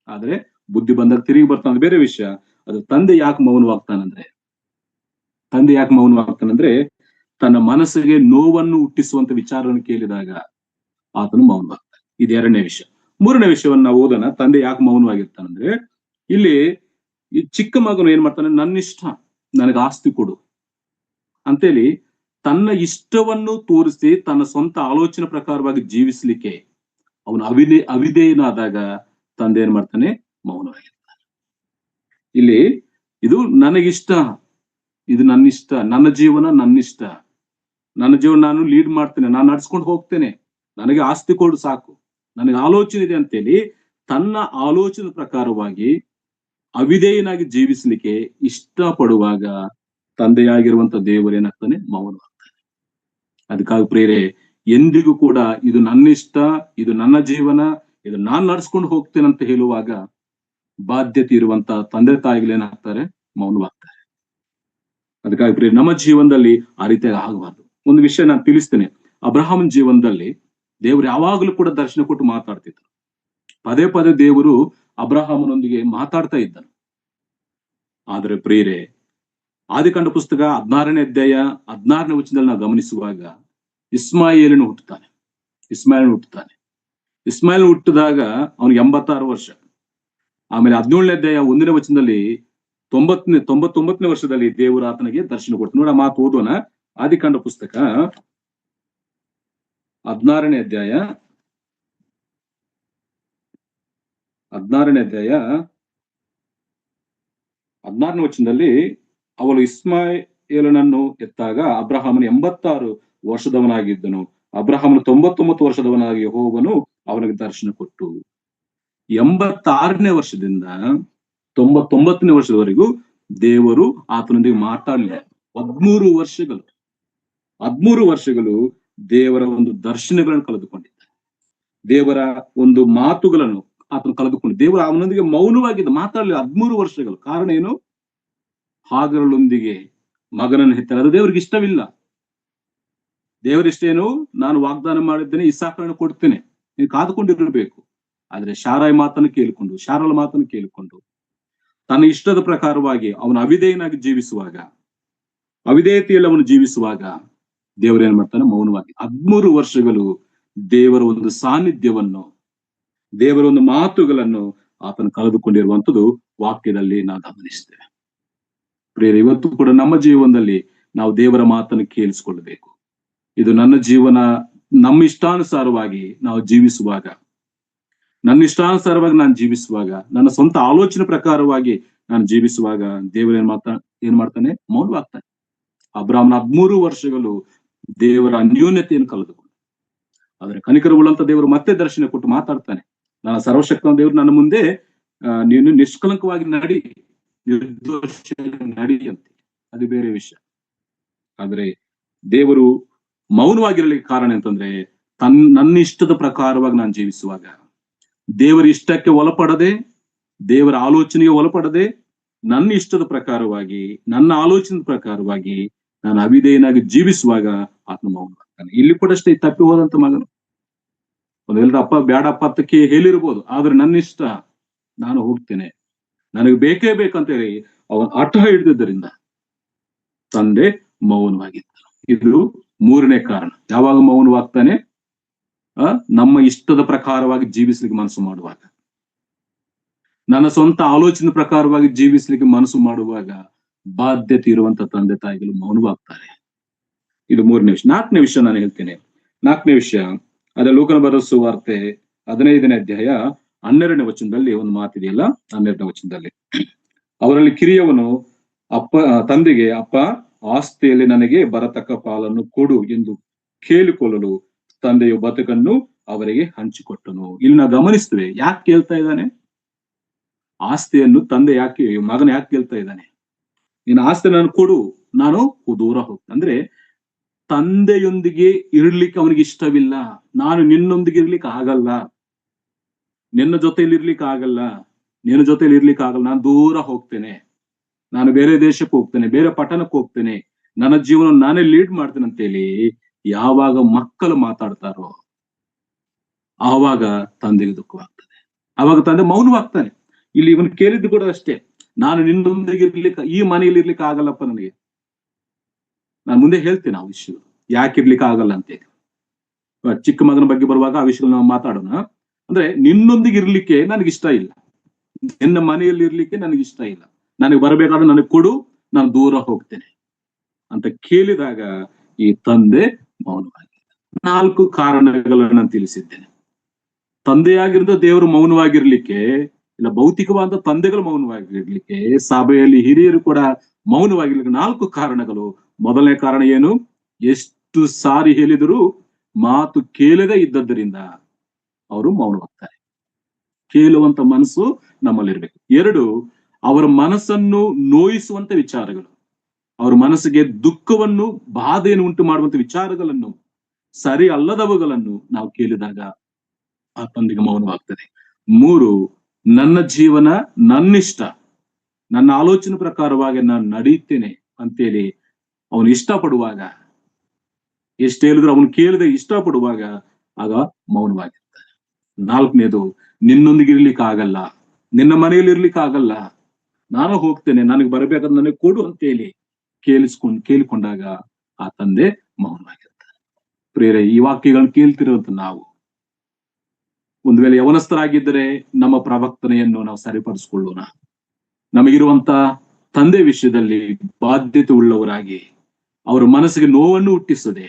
ಆದ್ರೆ ಬುದ್ಧಿ ಬಂದಾಗ ತಿರುಗಿ ಬರ್ತಾನೆ, ಬೇರೆ ವಿಷಯ. ಅದು ತಂದೆ ಯಾಕೆ ಮೌನವಾಗ್ತಾನಂದ್ರೆ ತನ್ನ ಮನಸ್ಸಿಗೆ ನೋವನ್ನು ಹುಟ್ಟಿಸುವಂತ ವಿಚಾರವನ್ನು ಕೇಳಿದಾಗ ಆತನು ಮೌನವಾಗ್ತಾನೆ. ಇದು ಎರಡನೇ ವಿಷಯ. ಮೂರನೇ ವಿಷಯವನ್ನು ನಾವು ಓದೋಣ. ತಂದೆ ಯಾಕೆ ಮೌನವಾಗಿರ್ತಾನಂದ್ರೆ, ಇಲ್ಲಿ ಈ ಚಿಕ್ಕ ಮಗನು ಏನ್ ಮಾಡ್ತಾನೆ, ನನ್ನಿಷ್ಟ, ನನಗೆ ಆಸ್ತಿ ಕೊಡು ಅಂತೇಳಿ ತನ್ನ ಇಷ್ಟವನ್ನು ತೋರಿಸಿ ತನ್ನ ಸ್ವಂತ ಆಲೋಚನೆ ಪ್ರಕಾರವಾಗಿ ಜೀವಿಸ್ಲಿಕ್ಕೆ ಅವನು ಅವಿಧೇಯನಾದಾಗ ತಂದೆ ಏನ್ ಮಾಡ್ತಾನೆ, ಮೌನವಾಗಿರ್ತಾನೆ. ಇಲ್ಲಿ ಇದು ನನಗಿಷ್ಟ, ಇದು ನನ್ನಿಷ್ಟ, ನನ್ನ ಜೀವನ ನನ್ನಿಷ್ಟ, ನನ್ನ ಜೀವನ ನಾನು ಲೀಡ್ ಮಾಡ್ತೇನೆ, ನಾನು ನಡ್ಸ್ಕೊಂಡು ಹೋಗ್ತೇನೆ, ನನಗೆ ಆಸ್ತಿ ಕೊಡು ಸಾಕು, ನನಗೆ ಆಲೋಚನೆ ಇದೆ ಅಂತೇಳಿ ತನ್ನ ಆಲೋಚನೆ ಪ್ರಕಾರವಾಗಿ ಅವಿಧೇಯನಾಗಿ ಜೀವಿಸ್ಲಿಕ್ಕೆ ಇಷ್ಟಪಡುವಾಗ ತಂದೆಯಾಗಿರುವಂತ ದೇವರು ಏನಾಗ್ತಾನೆ, ಮೌನವಾಗ್ತಾನೆ. ಅದಕ್ಕಾಗಿ ಪ್ರಿಯರೇ, ಎಂದಿಗೂ ಕೂಡ ಇದು ನನ್ನಿಷ್ಟ, ಇದು ನನ್ನ ಜೀವನ, ಇದು ನಾನ್ ನಡ್ಸ್ಕೊಂಡು ಹೋಗ್ತೇನೆ ಅಂತ ಹೇಳುವಾಗ ಬಾಧ್ಯತೆ ಇರುವಂತ ತಂದೆ ತಾಯಿಗಳೇನಾಗ್ತಾರೆ, ಮೌನವಾಗ್ತಾರೆ. ಅದಕ್ಕಾಗಿ ಪ್ರಿಯ, ನಮ್ಮ ಜೀವನದಲ್ಲಿ ಆ ರೀತಿಯಾಗಿ ಆಗಬಾರ್ದು. ಒಂದು ವಿಷಯ ನಾನು ತಿಳಿಸ್ತೇನೆ. ಅಬ್ರಹಾಮನ ಜೀವನದಲ್ಲಿ ದೇವರು ಯಾವಾಗಲೂ ಕೂಡ ದರ್ಶನ ಕೊಟ್ಟು ಮಾತಾಡ್ತಿದ್ರು. ಪದೇ ಪದೇ ದೇವರು ಅಬ್ರಹಾಮನೊಂದಿಗೆ ಮಾತಾಡ್ತಾ ಇದ್ದನು. ಆದ್ರೆ ಪ್ರಿಯರೇ, ಆದಿಕಾಂಡ ಪುಸ್ತಕ 16ನೇ ಅಧ್ಯಾಯ 16ನೇ ವಚನದಲ್ಲಿ ನಾವು ಗಮನಿಸುವಾಗ ಇಸ್ಮಾಯಿಲನು ಹುಟ್ಟುತ್ತಾನೆ. ಇಸ್ಮಾಯಿಲ್ ಹುಟ್ಟಿದಾಗ ಅವನಿಗೆ 86 ವರ್ಷ. ಆಮೇಲೆ 17ನೇ ಅಧ್ಯಾಯ 1ನೇ ವಚನದಲ್ಲಿ 99ನೇ ವರ್ಷದಲ್ಲಿ ದೇವರು ಆತನಿಗೆ ದರ್ಶನ ಕೊಡ್ತಾನೆ. ನೋಡಿ, ಆ ಮಾತು ಓದೋಣ. ಆದಿಕಾಂಡ ಪುಸ್ತಕ 16ನೇ ಅಧ್ಯಾಯ 16ನೇ ವಚನದಲ್ಲಿ, ಅವಳು ಇಸ್ಮಾಯಿಲನನ್ನು ಎತ್ತಾಗ ಅಬ್ರಹಾಮನು 86 ವರ್ಷದವನಾಗಿದ್ದನು. ಅಬ್ರಹಾಮನು 99 ವರ್ಷದವನಾಗಿ ಯೆಹೋವನು ಅವನಿಗೆ ದರ್ಶನ ಕೊಟ್ಟು 86ನೇ ವರ್ಷದಿಂದ 99ನೇ ವರ್ಷದವರೆಗೂ ದೇವರು ಆತನೊಂದಿಗೆ ಮಾತಾಡಲಿಲ್ಲ. 13 ವರ್ಷಗಳು ದೇವರ ಒಂದು ದರ್ಶನಗಳನ್ನು ಕಳೆದುಕೊಂಡಿದ್ದ, ದೇವರ ಒಂದು ಮಾತುಗಳನ್ನು ಆತನು ಕಳೆದುಕೊಂಡು, ದೇವರು ಅವನೊಂದಿಗೆ ಮೌನವಾಗಿದ್ದ, ಮಾತಾಡಲಿಲ್ಲ 13 ವರ್ಷಗಳು. ಕಾರಣ ಏನು? ಹಾಗರಳೊಂದಿಗೆ ಮಗನನ್ನು ಹೆತ್ತಾರೆ. ಅದು ದೇವರಿಗೆ ಇಷ್ಟವಿಲ್ಲ. ದೇವರಿಷ್ಟ ಏನು? ನಾನು ವಾಗ್ದಾನ ಮಾಡಿದ್ದೇನೆ, ಇಸಾಕನನ್ನು ಕೊಡ್ತೇನೆ, ನೀನು ಕಾದುಕೊಂಡಿರಬೇಕು. ಆದ್ರೆ ಶಾರಳ ಮಾತನ್ನು ಕೇಳಿಕೊಂಡು ತನ್ನ ಇಷ್ಟದ ಪ್ರಕಾರವಾಗಿ ಅವನು ಅವಿಧೇಯನಾಗಿ ಜೀವಿಸುವಾಗ, ಅವಿಧೇಯತೆಯಲ್ಲಿ ಅವನು ಜೀವಿಸುವಾಗ ದೇವರೇನ್ ಮಾಡ್ತಾನೆ, ಮೌನವಾಗಿ 13 ವರ್ಷಗಳು ದೇವರ ಒಂದು ಸಾನ್ನಿಧ್ಯವನ್ನು, ದೇವರ ಒಂದು ಮಾತುಗಳನ್ನು ಆತನು ಕಳೆದುಕೊಂಡಿರುವಂಥದ್ದು ವಾಕ್ಯದಲ್ಲಿ ನಾವು ಗಮನಿಸ್ತೇವೆ. ಪ್ರಿಯರೇ, ಇವತ್ತು ಕೂಡ ನಮ್ಮ ಜೀವನದಲ್ಲಿ ನಾವು ದೇವರ ಮಾತನ್ನು ಕೇಳಿಸಿಕೊಳ್ಳಬೇಕು. ಇದು ನನ್ನ ಜೀವನ, ನಮ್ಮ ಇಷ್ಟಾನುಸಾರವಾಗಿ ನಾವು ಜೀವಿಸುವಾಗ, ನನ್ನ ಇಷ್ಟಾನುಸಾರವಾಗಿ ನಾನು ಜೀವಿಸುವಾಗ, ನನ್ನ ಸ್ವಂತ ಆಲೋಚನೆ ಪ್ರಕಾರವಾಗಿ ನಾನು ಜೀವಿಸುವಾಗ ದೇವರು ಏನ್ ಮಾಡ್ತಾನೆ, ಮೌನವಾಗ್ತಾನೆ. ಅಬ್ರಾಹ್ಮನ 13 ವರ್ಷಗಳು ದೇವರ ಅನ್ಯೋನ್ಯತೆಯನ್ನು ಕಳೆದುಕೊಂಡು, ಆದ್ರೆ ಕನಿಕರವುಳ್ಳಂತ ದೇವರು ಮತ್ತೆ ದರ್ಶನ ಕೊಟ್ಟು ಮಾತಾಡ್ತಾನೆ. ನನ್ನ ಸರ್ವಶಕ್ತ ದೇವರು ನನ್ನ ಮುಂದೆ ನೀನು ನಿಷ್ಕಲಂಕವಾಗಿ ನಡಿ, ನಿರ್ದೋಷ ನಡಿ ಅಂತ. ಅದು ಬೇರೆ ವಿಷಯ. ಆದ್ರೆ ದೇವರು ಮೌನವಾಗಿರಲಿಕ್ಕೆ ಕಾರಣ ಅಂತಂದ್ರೆ, ನನ್ನ ಇಷ್ಟದ ಪ್ರಕಾರವಾಗಿ ನಾನು ಜೀವಿಸುವಾಗ, ದೇವರ ಇಷ್ಟಕ್ಕೆ ಒಳಪಡದೆ, ದೇವರ ಆಲೋಚನೆಗೆ ಒಳಪಡದೆ, ನನ್ನ ಇಷ್ಟದ ಪ್ರಕಾರವಾಗಿ, ನನ್ನ ಆಲೋಚನೆ ಪ್ರಕಾರವಾಗಿ ನಾನು ಅವಿಧೇಯನಾಗಿ ಜೀವಿಸುವಾಗ ಆತ್ಮ ಮೌನವಾಗ್ತಾನೆ. ಇಲ್ಲಿ ಕೂಡ ಅಷ್ಟೇ, ತಪ್ಪಿ ಹೋದಂತ ಮಗನು ಒಂದು ವೇಳೆ ಅಪ್ಪ ಬ್ಯಾಡಪ್ಪ ಅಂತಕ್ಕೆ ಹೇಳಿರ್ಬೋದು, ಆದ್ರೆ ನನ್ನ ಇಷ್ಟ, ನಾನು ಹೋಗ್ತೇನೆ, ನನಗೆ ಬೇಕೇ ಬೇಕಂತೇಳಿ ಅವನು ಹಠ ಹಿಡಿದಿದ್ದರಿಂದ ತಂದೆ ಮೌನವಾಗಿದ್ದಾನೆ. ಇದು 3ನೇ ಕಾರಣ. ಯಾವಾಗ ಮೌನವಾಗ್ತಾನೆ? ನಮ್ಮ ಇಷ್ಟದ ಪ್ರಕಾರವಾಗಿ ಜೀವಿಸ್ಲಿಕ್ಕೆ ಮನಸ್ಸು ಮಾಡುವಾಗ, ನನ್ನ ಸ್ವಂತ ಆಲೋಚನೆ ಪ್ರಕಾರವಾಗಿ ಜೀವಿಸ್ಲಿಕ್ಕೆ ಮನಸ್ಸು ಮಾಡುವಾಗ ಬಾಧ್ಯತೆ ಇರುವಂತ ತಂದೆ ತಾಯಿಗಳು ಮೌನವಾಗ್ತಾರೆ. ಇದು 3ನೇ ವಿಷಯ. 4ನೇ ವಿಷಯ ನಾನು ಹೇಳ್ತೇನೆ. 4ನೇ ವಿಷಯ, ಅದೇ ಲೂಕನ ಬರೆದ ಸುವಾರ್ತೆ 15ನೇ ಅಧ್ಯಾಯ 12ನೇ ವಚನದಲ್ಲಿ ಒಂದು ಮಾತಿದೆಯಲ್ಲ, 12ನೇ ವಚನದಲ್ಲಿ, ಅವರಲ್ಲಿ ಕಿರಿಯವನು ತಂದೆಗೆ, ಅಪ್ಪ, ಆಸ್ತಿಯಲ್ಲಿ ನನಗೆ ಬರತಕ್ಕ ಪಾಲನ್ನು ಕೊಡು ಎಂದು ಕೇಳಿಕೊಳ್ಳಲು ತಂದೆಯು ಬದುಕನ್ನು ಅವರಿಗೆ ಹಂಚಿಕೊಟ್ಟನು. ಇಲ್ಲಿ ನಾವು ಗಮನಿಸ್ತೇವೆ, ಯಾಕೆ ಕೇಳ್ತಾ ಇದ್ದಾನೆ? ಆಸ್ತಿಯನ್ನು ತಂದೆ ಯಾಕೆ ಮಗನ ಯಾಕೆ ಕೇಳ್ತಾ ಇದ್ದಾನೆ? ನಿನ್ನ ಆಸ್ತಿ ನಾನು ಕೊಡು, ನಾನು ದೂರ ಹೋಗ್ತೇನೆ. ಅಂದ್ರೆ ತಂದೆಯೊಂದಿಗೆ ಇರ್ಲಿಕ್ಕೆ ಅವನಿಗೆ ಇಷ್ಟವಿಲ್ಲ. ನಾನು ನಿನ್ನೊಂದಿಗೆ ಇರ್ಲಿಕ್ಕೆ ಆಗಲ್ಲ, ನಿನ್ನ ಜೊತೆಲಿ ಇರ್ಲಿಕ್ಕೆ ಆಗಲ್ಲ, ನಿನ್ನ ಜೊತೆಲಿ ಇರ್ಲಿಕ್ಕೆ ಆಗಲ್ಲ, ನಾನು ದೂರ ಹೋಗ್ತೇನೆ, ನಾನು ಬೇರೆ ದೇಶಕ್ಕೆ ಹೋಗ್ತೇನೆ, ಬೇರೆ ಪಟ್ಟಣಕ್ಕೆ ಹೋಗ್ತೇನೆ, ನನ್ನ ಜೀವನ ನಾನೇ ಲೀಡ್ ಮಾಡ್ತೇನೆ ಅಂತೇಳಿ ಯಾವಾಗ ಮಕ್ಕಳು ಮಾತಾಡ್ತಾರೋ ಆವಾಗ ತಂದೆಗೆ ದುಃಖವಾಗ್ತದೆ, ಆವಾಗ ತಂದೆ ಮೌನವಾಗ್ತಾನೆ. ಇಲ್ಲಿ ಇವನು ಕೇಳಿದ್ದು ಕೂಡ ಅಷ್ಟೇ, ನಾನು ನಿನ್ನೊಂದಿಗೆ ಇರ್ಲಿಕ್ಕೆ, ಈ ಮನೆಯಲ್ಲಿ ಇರ್ಲಿಕ್ಕೆ ಆಗಲ್ಲಪ್ಪ ನನಗೆ. ನಾನು ಮುಂದೆ ಹೇಳ್ತೇನೆ ಆ ವಿಷಯ ಯಾಕೆ ಇರ್ಲಿಕ್ಕೆ ಆಗಲ್ಲ ಅಂತೇಳಿ. ಚಿಕ್ಕ ಮಗನ ಬಗ್ಗೆ ಬರುವಾಗ ಆ ವಿಷಯ ನಾವು ಮಾತಾಡೋಣ. ಅಂದ್ರೆ ನಿನ್ನೊಂದಿಗೆ ಇರ್ಲಿಕ್ಕೆ ನನಗಿಷ್ಟ ಇಲ್ಲ, ನಿನ್ನ ಮನೆಯಲ್ಲಿ ಇರ್ಲಿಕ್ಕೆ ನನಗಿಷ್ಟ ಇಲ್ಲ, ನನಗೆ ಬರಬೇಕಾದ್ರೆ ನನಗೆ ಕೊಡು, ನಾನು ದೂರ ಹೋಗ್ತೇನೆ ಅಂತ ಕೇಳಿದಾಗ ಈ ತಂದೆ ಮೌನವಾಗಿ 4 ಕಾರಣಗಳನ್ನು ತಿಳಿಸಿದ್ದೇನೆ. ತಂದೆಯಾಗಿರೋ ದೇವರು ಮೌನವಾಗಿರ್ಲಿಕ್ಕೆ, ಇಲ್ಲ ಭೌತಿಕವಾದ ತಂದೆಗಳು ಮೌನವಾಗಿರ್ಲಿಕ್ಕೆ, ಸಭೆಯಲ್ಲಿ ಹಿರಿಯರು ಕೂಡ ಮೌನವಾಗಿರ್ಲಿಕ್ಕೆ 4 ಕಾರಣಗಳು. ಮೊದಲನೇ ಕಾರಣ ಏನು? ಎಷ್ಟು ಸಾರಿ ಹೇಳಿದರೂ ಮಾತು ಕೇಳದೇ ಇದ್ದದ್ದರಿಂದ ಅವರು ಮೌನವಾಗ್ತಾರೆ. ಕೇಳುವಂತ ಮನಸ್ಸು ನಮ್ಮಲ್ಲಿರ್ಬೇಕು. 2, ಅವರ ಮನಸ್ಸನ್ನು ನೋಯಿಸುವಂತ ವಿಚಾರಗಳು, ಅವರ ಮನಸ್ಸಿಗೆ ದುಃಖವನ್ನು, ಬಾಧೆಯನ್ನು ಉಂಟು ಮಾಡುವಂತ ವಿಚಾರಗಳನ್ನು, ಸರಿ ಅಲ್ಲದವುಗಳನ್ನು ನಾವು ಕೇಳಿದಾಗ ಆ ತಂದೆಗೆ ಮೌನವಾಗ್ತದೆ. 3, ನನ್ನ ಜೀವನ ನನ್ನಿಷ್ಟ, ನನ್ನ ಆಲೋಚನೆ ಪ್ರಕಾರವಾಗಿ ನಾನು ನಡೀತೇನೆ ಅಂತೇಳಿ ಅವನು ಇಷ್ಟಪಡುವಾಗ, ಎಷ್ಟು ಹೇಳಿದ್ರು ಅವನು ಕೇಳದೆ ಇಷ್ಟಪಡುವಾಗ ಆಗ ಮೌನವಾಗಿರ್ತಾನೆ. 4ನೇದು, ನಿನ್ನೊಂದಿಗೆ ಇರ್ಲಿಕ್ಕೆ ಆಗಲ್ಲ, ನಿನ್ನ ಮನೆಯಲ್ಲಿ ಇರ್ಲಿಕ್ಕೆ ಆಗಲ್ಲ, ನಾನು ಹೋಗ್ತೇನೆ, ನನಗೆ ಬರಬೇಕಾದ್ರೆ ನನಗೆ ಕೊಡು ಅಂತೇಳಿ ಕೇಳಿಕೊಂಡಾಗ ಆ ತಂದೆ ಮೌನವಾಗಿರ್ತಾನೆ. ಪ್ರಿಯರೇ, ಈ ವಾಕ್ಯಗಳನ್ನು ಕೇಳ್ತಿರುವಂತ ನಾವು ಒಂದು ವೇಳೆ ಯವನಸ್ಥರಾಗಿದ್ದರೆ ನಮ್ಮ ಪ್ರವರ್ತನೆಯನ್ನು ನಾವು ಸರಿಪಡಿಸಿಕೊಳ್ಳೋಣ. ನಮಗಿರುವಂತ ತಂದೆ ವಿಷಯದಲ್ಲಿ ಬಾಧ್ಯತೆ ಉಳ್ಳವರಾಗಿ, ಅವರ ಮನಸ್ಸಿಗೆ ನೋವನ್ನು ಹುಟ್ಟಿಸದೆ,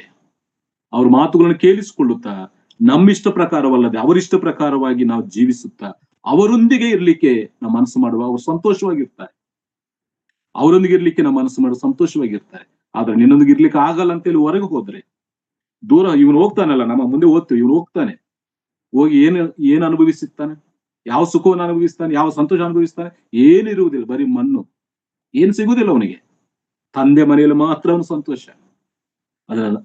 ಅವ್ರ ಮಾತುಗಳನ್ನು ಕೇಳಿಸಿಕೊಳ್ಳುತ್ತಾ, ನಮ್ಮಿಷ್ಟ ಪ್ರಕಾರವಲ್ಲದೆ ಅವರಿಷ್ಟ ಪ್ರಕಾರವಾಗಿ ನಾವು ಜೀವಿಸುತ್ತಾ ಅವರೊಂದಿಗೆ ಇರ್ಲಿಕ್ಕೆ ನಾವು ಮನಸ್ಸು ಮಾಡುವ, ಅವರು ಸಂತೋಷವಾಗಿರ್ತಾರೆ. ಅವರೊಂದಿಗೆ ಇರ್ಲಿಕ್ಕೆ ನಾವು ಮನಸ್ಸು ಮಾಡುವ ಸಂತೋಷವಾಗಿರ್ತಾರೆ. ಆದ್ರೆ ನಿನ್ನೊಂದಿಗೆ ಇರ್ಲಿಕ್ಕೆ ಆಗಲ್ಲ ಅಂತೇಳಿ ಹೊರಗೆ ಹೋದ್ರೆ, ದೂರ ಇವನು ಹೋಗ್ತಾನಲ್ಲ, ನಮ್ಮ ಮುಂದೆ ಓದ್ತೀವಿ, ಇವನು ಹೋಗ್ತಾನೆ, ಹೋಗಿ ಏನ್ ಅನುಭವಿಸುತ್ತಾನೆ? ಯಾವ ಸುಖವನ್ನು ಅನುಭವಿಸ್ತಾನೆ? ಯಾವ ಸಂತೋಷ ಅನುಭವಿಸ್ತಾನೆ? ಏನಿರುವುದಿಲ್ಲ, ಬರೀ ಮಣ್ಣು, ಏನ್ ಸಿಗುದಿಲ್ಲ ಅವನಿಗೆ. ತಂದೆ ಮನೆಯಲ್ಲಿ ಮಾತ್ರ ಅವನು ಸಂತೋಷ.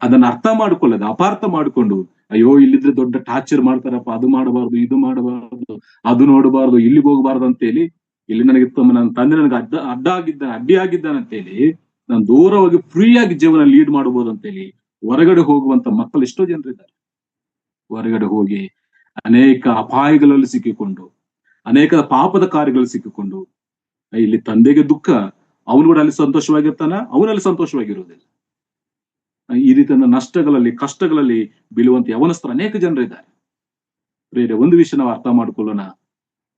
ಅದನ್ನ ಅರ್ಥ ಮಾಡ್ಕೊಳ್ಳದೆ ಅಪಾರ್ಥ ಮಾಡ್ಕೊಂಡು, ಅಯ್ಯೋ ಇಲ್ಲಿದ್ರೆ ದೊಡ್ಡ ಟಾರ್ಚರ್ ಮಾಡ್ತಾರಪ್ಪ, ಅದು ಮಾಡಬಾರ್ದು, ಇದು ಮಾಡಬಾರ್ದು, ಅದು ನೋಡಬಾರ್ದು, ಇಲ್ಲಿಗೆ ಹೋಗಬಾರ್ದು ಅಂತೇಳಿ, ಇಲ್ಲಿ ನನಗೆ ನನ್ನ ತಂದೆ ನನಗೆ ಅಡ್ಡಿ ಆಗಿದ್ದಾನೆ ಅಂತೇಳಿ ನಾನು ದೂರ ಹೋಗಿ ಫ್ರೀಯಾಗಿ ಜೀವನ ಲೀಡ್ ಮಾಡಬಹುದು ಅಂತೇಳಿ ಹೊರಗಡೆ ಹೋಗುವಂತ ಮಕ್ಕಳು ಎಷ್ಟೋ ಜನರಿದ್ದಾರೆ. ಹೊರಗಡೆ ಹೋಗಿ ಅನೇಕ ಅಪಾಯಗಳಲ್ಲಿ ಸಿಕ್ಕಿಕೊಂಡು, ಅನೇಕ ಪಾಪದ ಕಾರ್ಯಗಳಲ್ಲಿ ಸಿಕ್ಕಿಕೊಂಡು, ಇಲ್ಲಿ ತಂದೆಗೆ ದುಃಖ, ಅವನು ಕೂಡ ಅಲ್ಲಿ ಸಂತೋಷವಾಗಿರ್ತಾನ, ಅವನಲ್ಲಿ ಸಂತೋಷವಾಗಿರುವುದಿಲ್ಲ. ಈ ರೀತಿಯ ನಷ್ಟಗಳಲ್ಲಿ, ಕಷ್ಟಗಳಲ್ಲಿ ಬೀಳುವಂತ ಯವನಸ್ಥರು ಅನೇಕ ಜನರಿದ್ದಾರೆ. ಪ್ರಿಯರೇ, ಒಂದು ವಿಷಯ ನಾವು ಅರ್ಥ ಮಾಡ್ಕೊಳ್ಳೋಣ,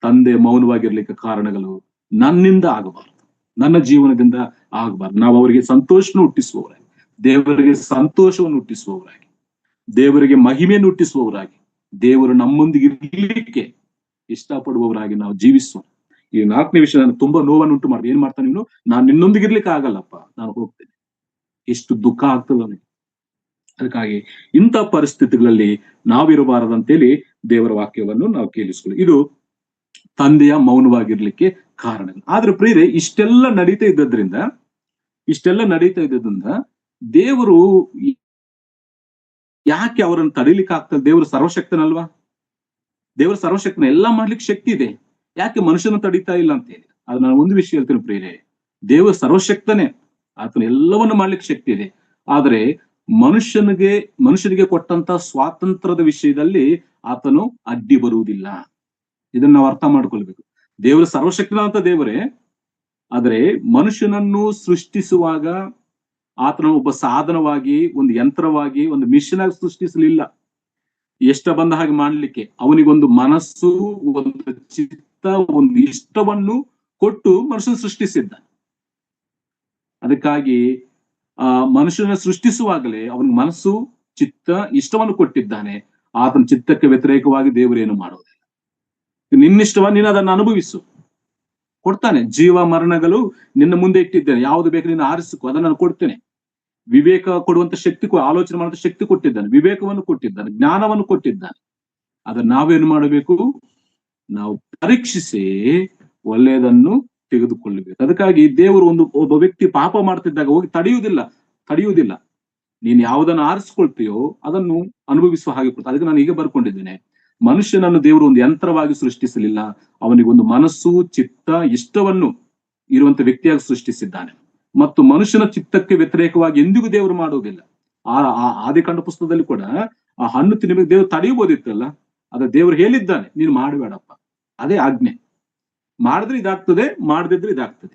ತಂದೆ ಮೌನವಾಗಿರ್ಲಿಕ್ಕೆ ಕಾರಣಗಳು ನನ್ನಿಂದ ಆಗಬಾರ್ದು, ನನ್ನ ಜೀವನದಿಂದ ಆಗಬಾರ್ದು. ನಾವು ಅವರಿಗೆ ಸಂತೋಷವನ್ನು ಹುಟ್ಟಿಸುವವರಾಗಿ, ದೇವರಿಗೆ ಸಂತೋಷವನ್ನು ಹುಟ್ಟಿಸುವವರಾಗಿ, ದೇವರಿಗೆ ಮಹಿಮೆಯನ್ನು ಹುಟ್ಟಿಸುವವರಾಗಿ, ದೇವರು ನಮ್ಮೊಂದಿಗೆ ಇರ್ಲಿಕ್ಕೆ ಇಷ್ಟಪಡುವವರಾಗಿ ನಾವು ಜೀವಿಸೋಣ. ಈ 4ನೇ ವಿಷಯ ನಾನು ತುಂಬಾ ನೋವನ್ನು ಉಂಟು ಮಾಡಿ, ಏನ್ ಮಾಡ್ತಾನೆ ನೀನು? ನಾನು ನಿನ್ನೊಂದಿಗೆ ಇರ್ಲಿಕ್ಕೆ ಆಗಲ್ಲಪ್ಪ, ನಾನು ಹೋಗ್ತೇನೆ. ಎಷ್ಟು ದುಃಖ ಆಗ್ತದೆ ಅವನಿಗೆ. ಅದಕ್ಕಾಗಿ ಇಂಥ ಪರಿಸ್ಥಿತಿಗಳಲ್ಲಿ ನಾವಿರಬಾರದಂತೇಳಿ ದೇವರ ವಾಕ್ಯವನ್ನು ನಾವು ಕೇಳಿಸ್ಕೊಳ್ಳಿ. ಇದು ತಂದೆಯ ಮೌನವಾಗಿರ್ಲಿಕ್ಕೆ ಕಾರಣಗಳು. ಆದ್ರೆ ಪ್ರಿಯರೇ, ಇಷ್ಟೆಲ್ಲ ನಡೀತಾ ಇದ್ದದ್ರಿಂದ ದೇವರು ಯಾಕೆ ಅವರನ್ನು ತಡಿಲಿಕ್ಕೆ ಆಗ್ತದೆ? ದೇವರು ಸರ್ವಶಕ್ತನಲ್ವಾ? ದೇವರು ಸರ್ವಶಕ್ತನ, ಎಲ್ಲಾ ಮಾಡ್ಲಿಕ್ಕೆ ಶಕ್ತಿ ಇದೆ, ಯಾಕೆ ಮನುಷ್ಯನ ತಡೀತಾ ಇಲ್ಲ ಅಂತ ಹೇಳಿ. ಅದು ನಾನು ಒಂದು ವಿಷಯ ಹೇಳ್ತೇನೆ ಪ್ರಿಯರೇ, ದೇವರು ಸರ್ವಶಕ್ತನೇ, ಆತನ ಎಲ್ಲವನ್ನು ಮಾಡ್ಲಿಕ್ಕೆ ಶಕ್ತಿ ಇದೆ. ಆದ್ರೆ ಮನುಷ್ಯನಿಗೆ ಕೊಟ್ಟಂತ ಸ್ವಾತಂತ್ರ್ಯದ ವಿಷಯದಲ್ಲಿ ಆತನು ಅಡ್ಡಿ ಬರುವುದಿಲ್ಲ. ಇದನ್ನ ನಾವು ಅರ್ಥ ಮಾಡ್ಕೊಳ್ಬೇಕು. ದೇವರು ಸರ್ವಶಕ್ತನಾದಂತ ದೇವರೇ, ಆದ್ರೆ ಮನುಷ್ಯನನ್ನು ಸೃಷ್ಟಿಸುವಾಗ ಆತನ ಒಬ್ಬ ಸಾಧನವಾಗಿ, ಒಂದು ಯಂತ್ರವಾಗಿ, ಒಂದು ಮಿಷನ್ ಆಗಿ ಸೃಷ್ಟಿಸಲಿಲ್ಲ. ಎಷ್ಟ ಬಂದ ಹಾಗೆ ಮಾಡ್ಲಿಕ್ಕೆ ಅವನಿಗೊಂದು ಮನಸ್ಸು, ಒಂದು ಚಿತ್ತ, ಒಂದು ಇಷ್ಟವನ್ನು ಕೊಟ್ಟು ಮನುಷ್ಯನ ಸೃಷ್ಟಿಸಿದ್ದ. ಅದಕ್ಕಾಗಿ ಮನುಷ್ಯನ ಸೃಷ್ಟಿಸುವಾಗಲೇ ಅವನಿಗೆ ಮನಸ್ಸು, ಚಿತ್ತ, ಇಷ್ಟವನ್ನು ಕೊಟ್ಟಿದ್ದಾನೆ. ಆತನ ಚಿತ್ತಕ್ಕೆ ವ್ಯತಿರೇಕವಾಗಿ ದೇವರೇನು ಮಾಡೋದಿಲ್ಲ. ನಿನ್ನಿಷ್ಟವ ನೀನು ಅದನ್ನು ಅನುಭವಿಸು, ಕೊಡ್ತಾನೆ. ಜೀವ ಮರಣಗಳು ನಿನ್ನ ಮುಂದೆ ಇಟ್ಟಿದ್ದೇನೆ, ಯಾವುದು ಬೇಕು ನೀನು ಆರಿಸಿಕೊ, ಅದನ್ನು ನಾನು ಕೊಡ್ತೇನೆ. ವಿವೇಕ ಕೊಡುವಂತ ಶಕ್ತಿ, ಆಲೋಚನೆ ಮಾಡುವಂತ ಶಕ್ತಿ ಕೊಟ್ಟಿದ್ದಾನೆ, ವಿವೇಕವನ್ನು ಕೊಟ್ಟಿದ್ದಾನೆ, ಜ್ಞಾನವನ್ನು ಕೊಟ್ಟಿದ್ದಾನೆ. ಅದನ್ನ ನಾವೇನು ಮಾಡಬೇಕು? ನಾವು ಪರೀಕ್ಷಿಸಿ ಒಳ್ಳೆಯದನ್ನು ತೆಗೆದುಕೊಳ್ಳಬೇಕು. ಅದಕ್ಕಾಗಿ ದೇವರು ಒಬ್ಬ ವ್ಯಕ್ತಿ ಪಾಪ ಮಾಡ್ತಿದ್ದಾಗ ಹೋಗಿ ತಡೆಯುವುದಿಲ್ಲ. ನೀನ್ ಯಾವುದನ್ನು ಆರಿಸ್ಕೊಳ್ತೀಯೋ ಅದನ್ನು ಅನುಭವಿಸುವ ಹಾಗೆ ಕೊಡ್ತಾರೆ. ಅದಕ್ಕೆ ನಾನು ಈಗ ಬರ್ಕೊಂಡಿದ್ದೇನೆ, ಮನುಷ್ಯನನ್ನು ದೇವರು ಒಂದು ಯಂತ್ರವಾಗಿ ಸೃಷ್ಟಿಸಲಿಲ್ಲ, ಅವನಿಗೊಂದು ಮನಸ್ಸು, ಚಿತ್ತ, ಇಷ್ಟವನ್ನು ಇರುವಂತ ವ್ಯಕ್ತಿಯಾಗಿ ಸೃಷ್ಟಿಸಿದ್ದಾನೆ. ಮತ್ತು ಮನುಷ್ಯನ ಚಿತ್ತಕ್ಕೆ ವ್ಯತಿರೇಕವಾಗಿ ಎಂದಿಗೂ ದೇವರು ಮಾಡುವುದಿಲ್ಲ. ಆ ಆದಿಕಾಂಡ ಪುಸ್ತಕದಲ್ಲಿ ಕೂಡ ಆ ಹಣ್ಣು ತಿನ್ನಬೇಕು ದೇವರು ತಡೆಯಬಹುದಿತ್ತಲ್ಲ, ಅದ ದೇವರು ಹೇಳಿದ್ದಾನೆ, ನೀನು ಮಾಡಬೇಡಪ್ಪ, ಅದೇ ಆಜ್ಞೆ. ಮಾಡಿದ್ರೆ ಇದಾಗ್ತದೆ, ಮಾಡದಿದ್ರೆ ಇದಾಗ್ತದೆ.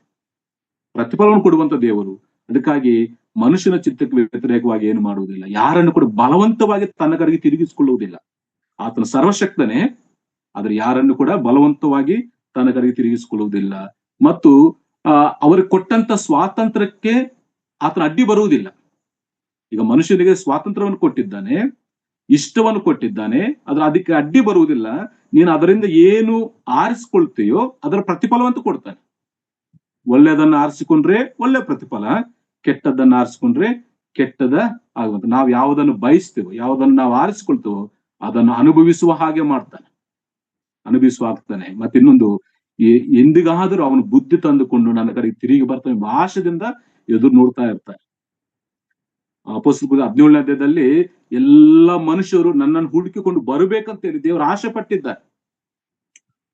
ಪ್ರತಿಫಲವನ್ನು ಕೊಡುವಂತ ದೇವರು. ಅದಕ್ಕಾಗಿ ಮನುಷ್ಯನ ಚಿತ್ತಕ್ಕೆ ವ್ಯತಿರೇಕವಾಗಿ ಏನು ಮಾಡುವುದಿಲ್ಲ, ಯಾರನ್ನು ಕೂಡ ಬಲವಂತವಾಗಿ ತನ್ನ ಕಡೆಗೆ ತಿರುಗಿಸಿಕೊಳ್ಳುವುದಿಲ್ಲ. ಆತನ ಸರ್ವಶಕ್ತನೇ, ಆದ್ರೆ ಯಾರನ್ನು ಕೂಡ ಬಲವಂತವಾಗಿ ತನ್ನ ಕಡೆಗೆ ತಿರುಗಿಸಿಕೊಳ್ಳುವುದಿಲ್ಲ. ಮತ್ತು ಅವರಿಗೆ ಕೊಟ್ಟಂತ ಸ್ವಾತಂತ್ರ್ಯಕ್ಕೆ ಆತನ ಅಡ್ಡಿ ಬರುವುದಿಲ್ಲ. ಈಗ ಮನುಷ್ಯನಿಗೆ ಸ್ವಾತಂತ್ರ್ಯವನ್ನು ಕೊಟ್ಟಿದ್ದಾನೆ, ಇಷ್ಟವನ್ನು ಕೊಟ್ಟಿದ್ದಾನೆ, ಅದಕ್ಕೆ ಅಡ್ಡಿ ಬರುವುದಿಲ್ಲ. ನೀನು ಅದರಿಂದ ಏನು ಆರಿಸಿಕೊಳ್ತೀಯೋ ಅದರ ಪ್ರತಿಫಲವಂತೂ ಕೊಡ್ತಾನೆ. ಒಳ್ಳೆಯದನ್ನ ಆರಿಸಿಕೊಂಡ್ರೆ ಒಳ್ಳೆ ಪ್ರತಿಫಲ, ಕೆಟ್ಟದ್ದನ್ನ ಆರಿಸಿಕೊಂಡ್ರೆ ಕೆಟ್ಟದ ಆಗುವಂತ. ನಾವು ಯಾವುದನ್ನು ಬಯಸ್ತೇವೋ, ಯಾವುದನ್ನು ನಾವು ಆರಿಸಿಕೊಳ್ತೇವೋ ಅದನ್ನು ಅನುಭವಿಸುವ ಹಾಗೆ ಮಾಡ್ತಾನೆ, ಆಗ್ತಾನೆ. ಮತ್ತೆ ಇನ್ನೊಂದು, ಎಂದಿಗಾದರೂ ಅವನು ಬುದ್ಧಿ ತಂದುಕೊಂಡು ನನ್ನ ಕಡೆಗೆ ತಿರುಗಿ ಬರ್ತಾನೆ ಆಶದಿಂದ ಎದುರು ನೋಡ್ತಾ ಇರ್ತಾನೆ. ಅಪೊಸ್ತಲರ 17ನೇ ಅಧ್ಯಾಯದಲ್ಲಿ ಎಲ್ಲ ಮನುಷ್ಯರು ನನ್ನನ್ನು ಹುಡುಕಿಕೊಂಡು ಬರಬೇಕಂತ ಹೇಳಿ ದೇವರು ಆಶೆ ಪಟ್ಟಿದ್ದಾರೆ.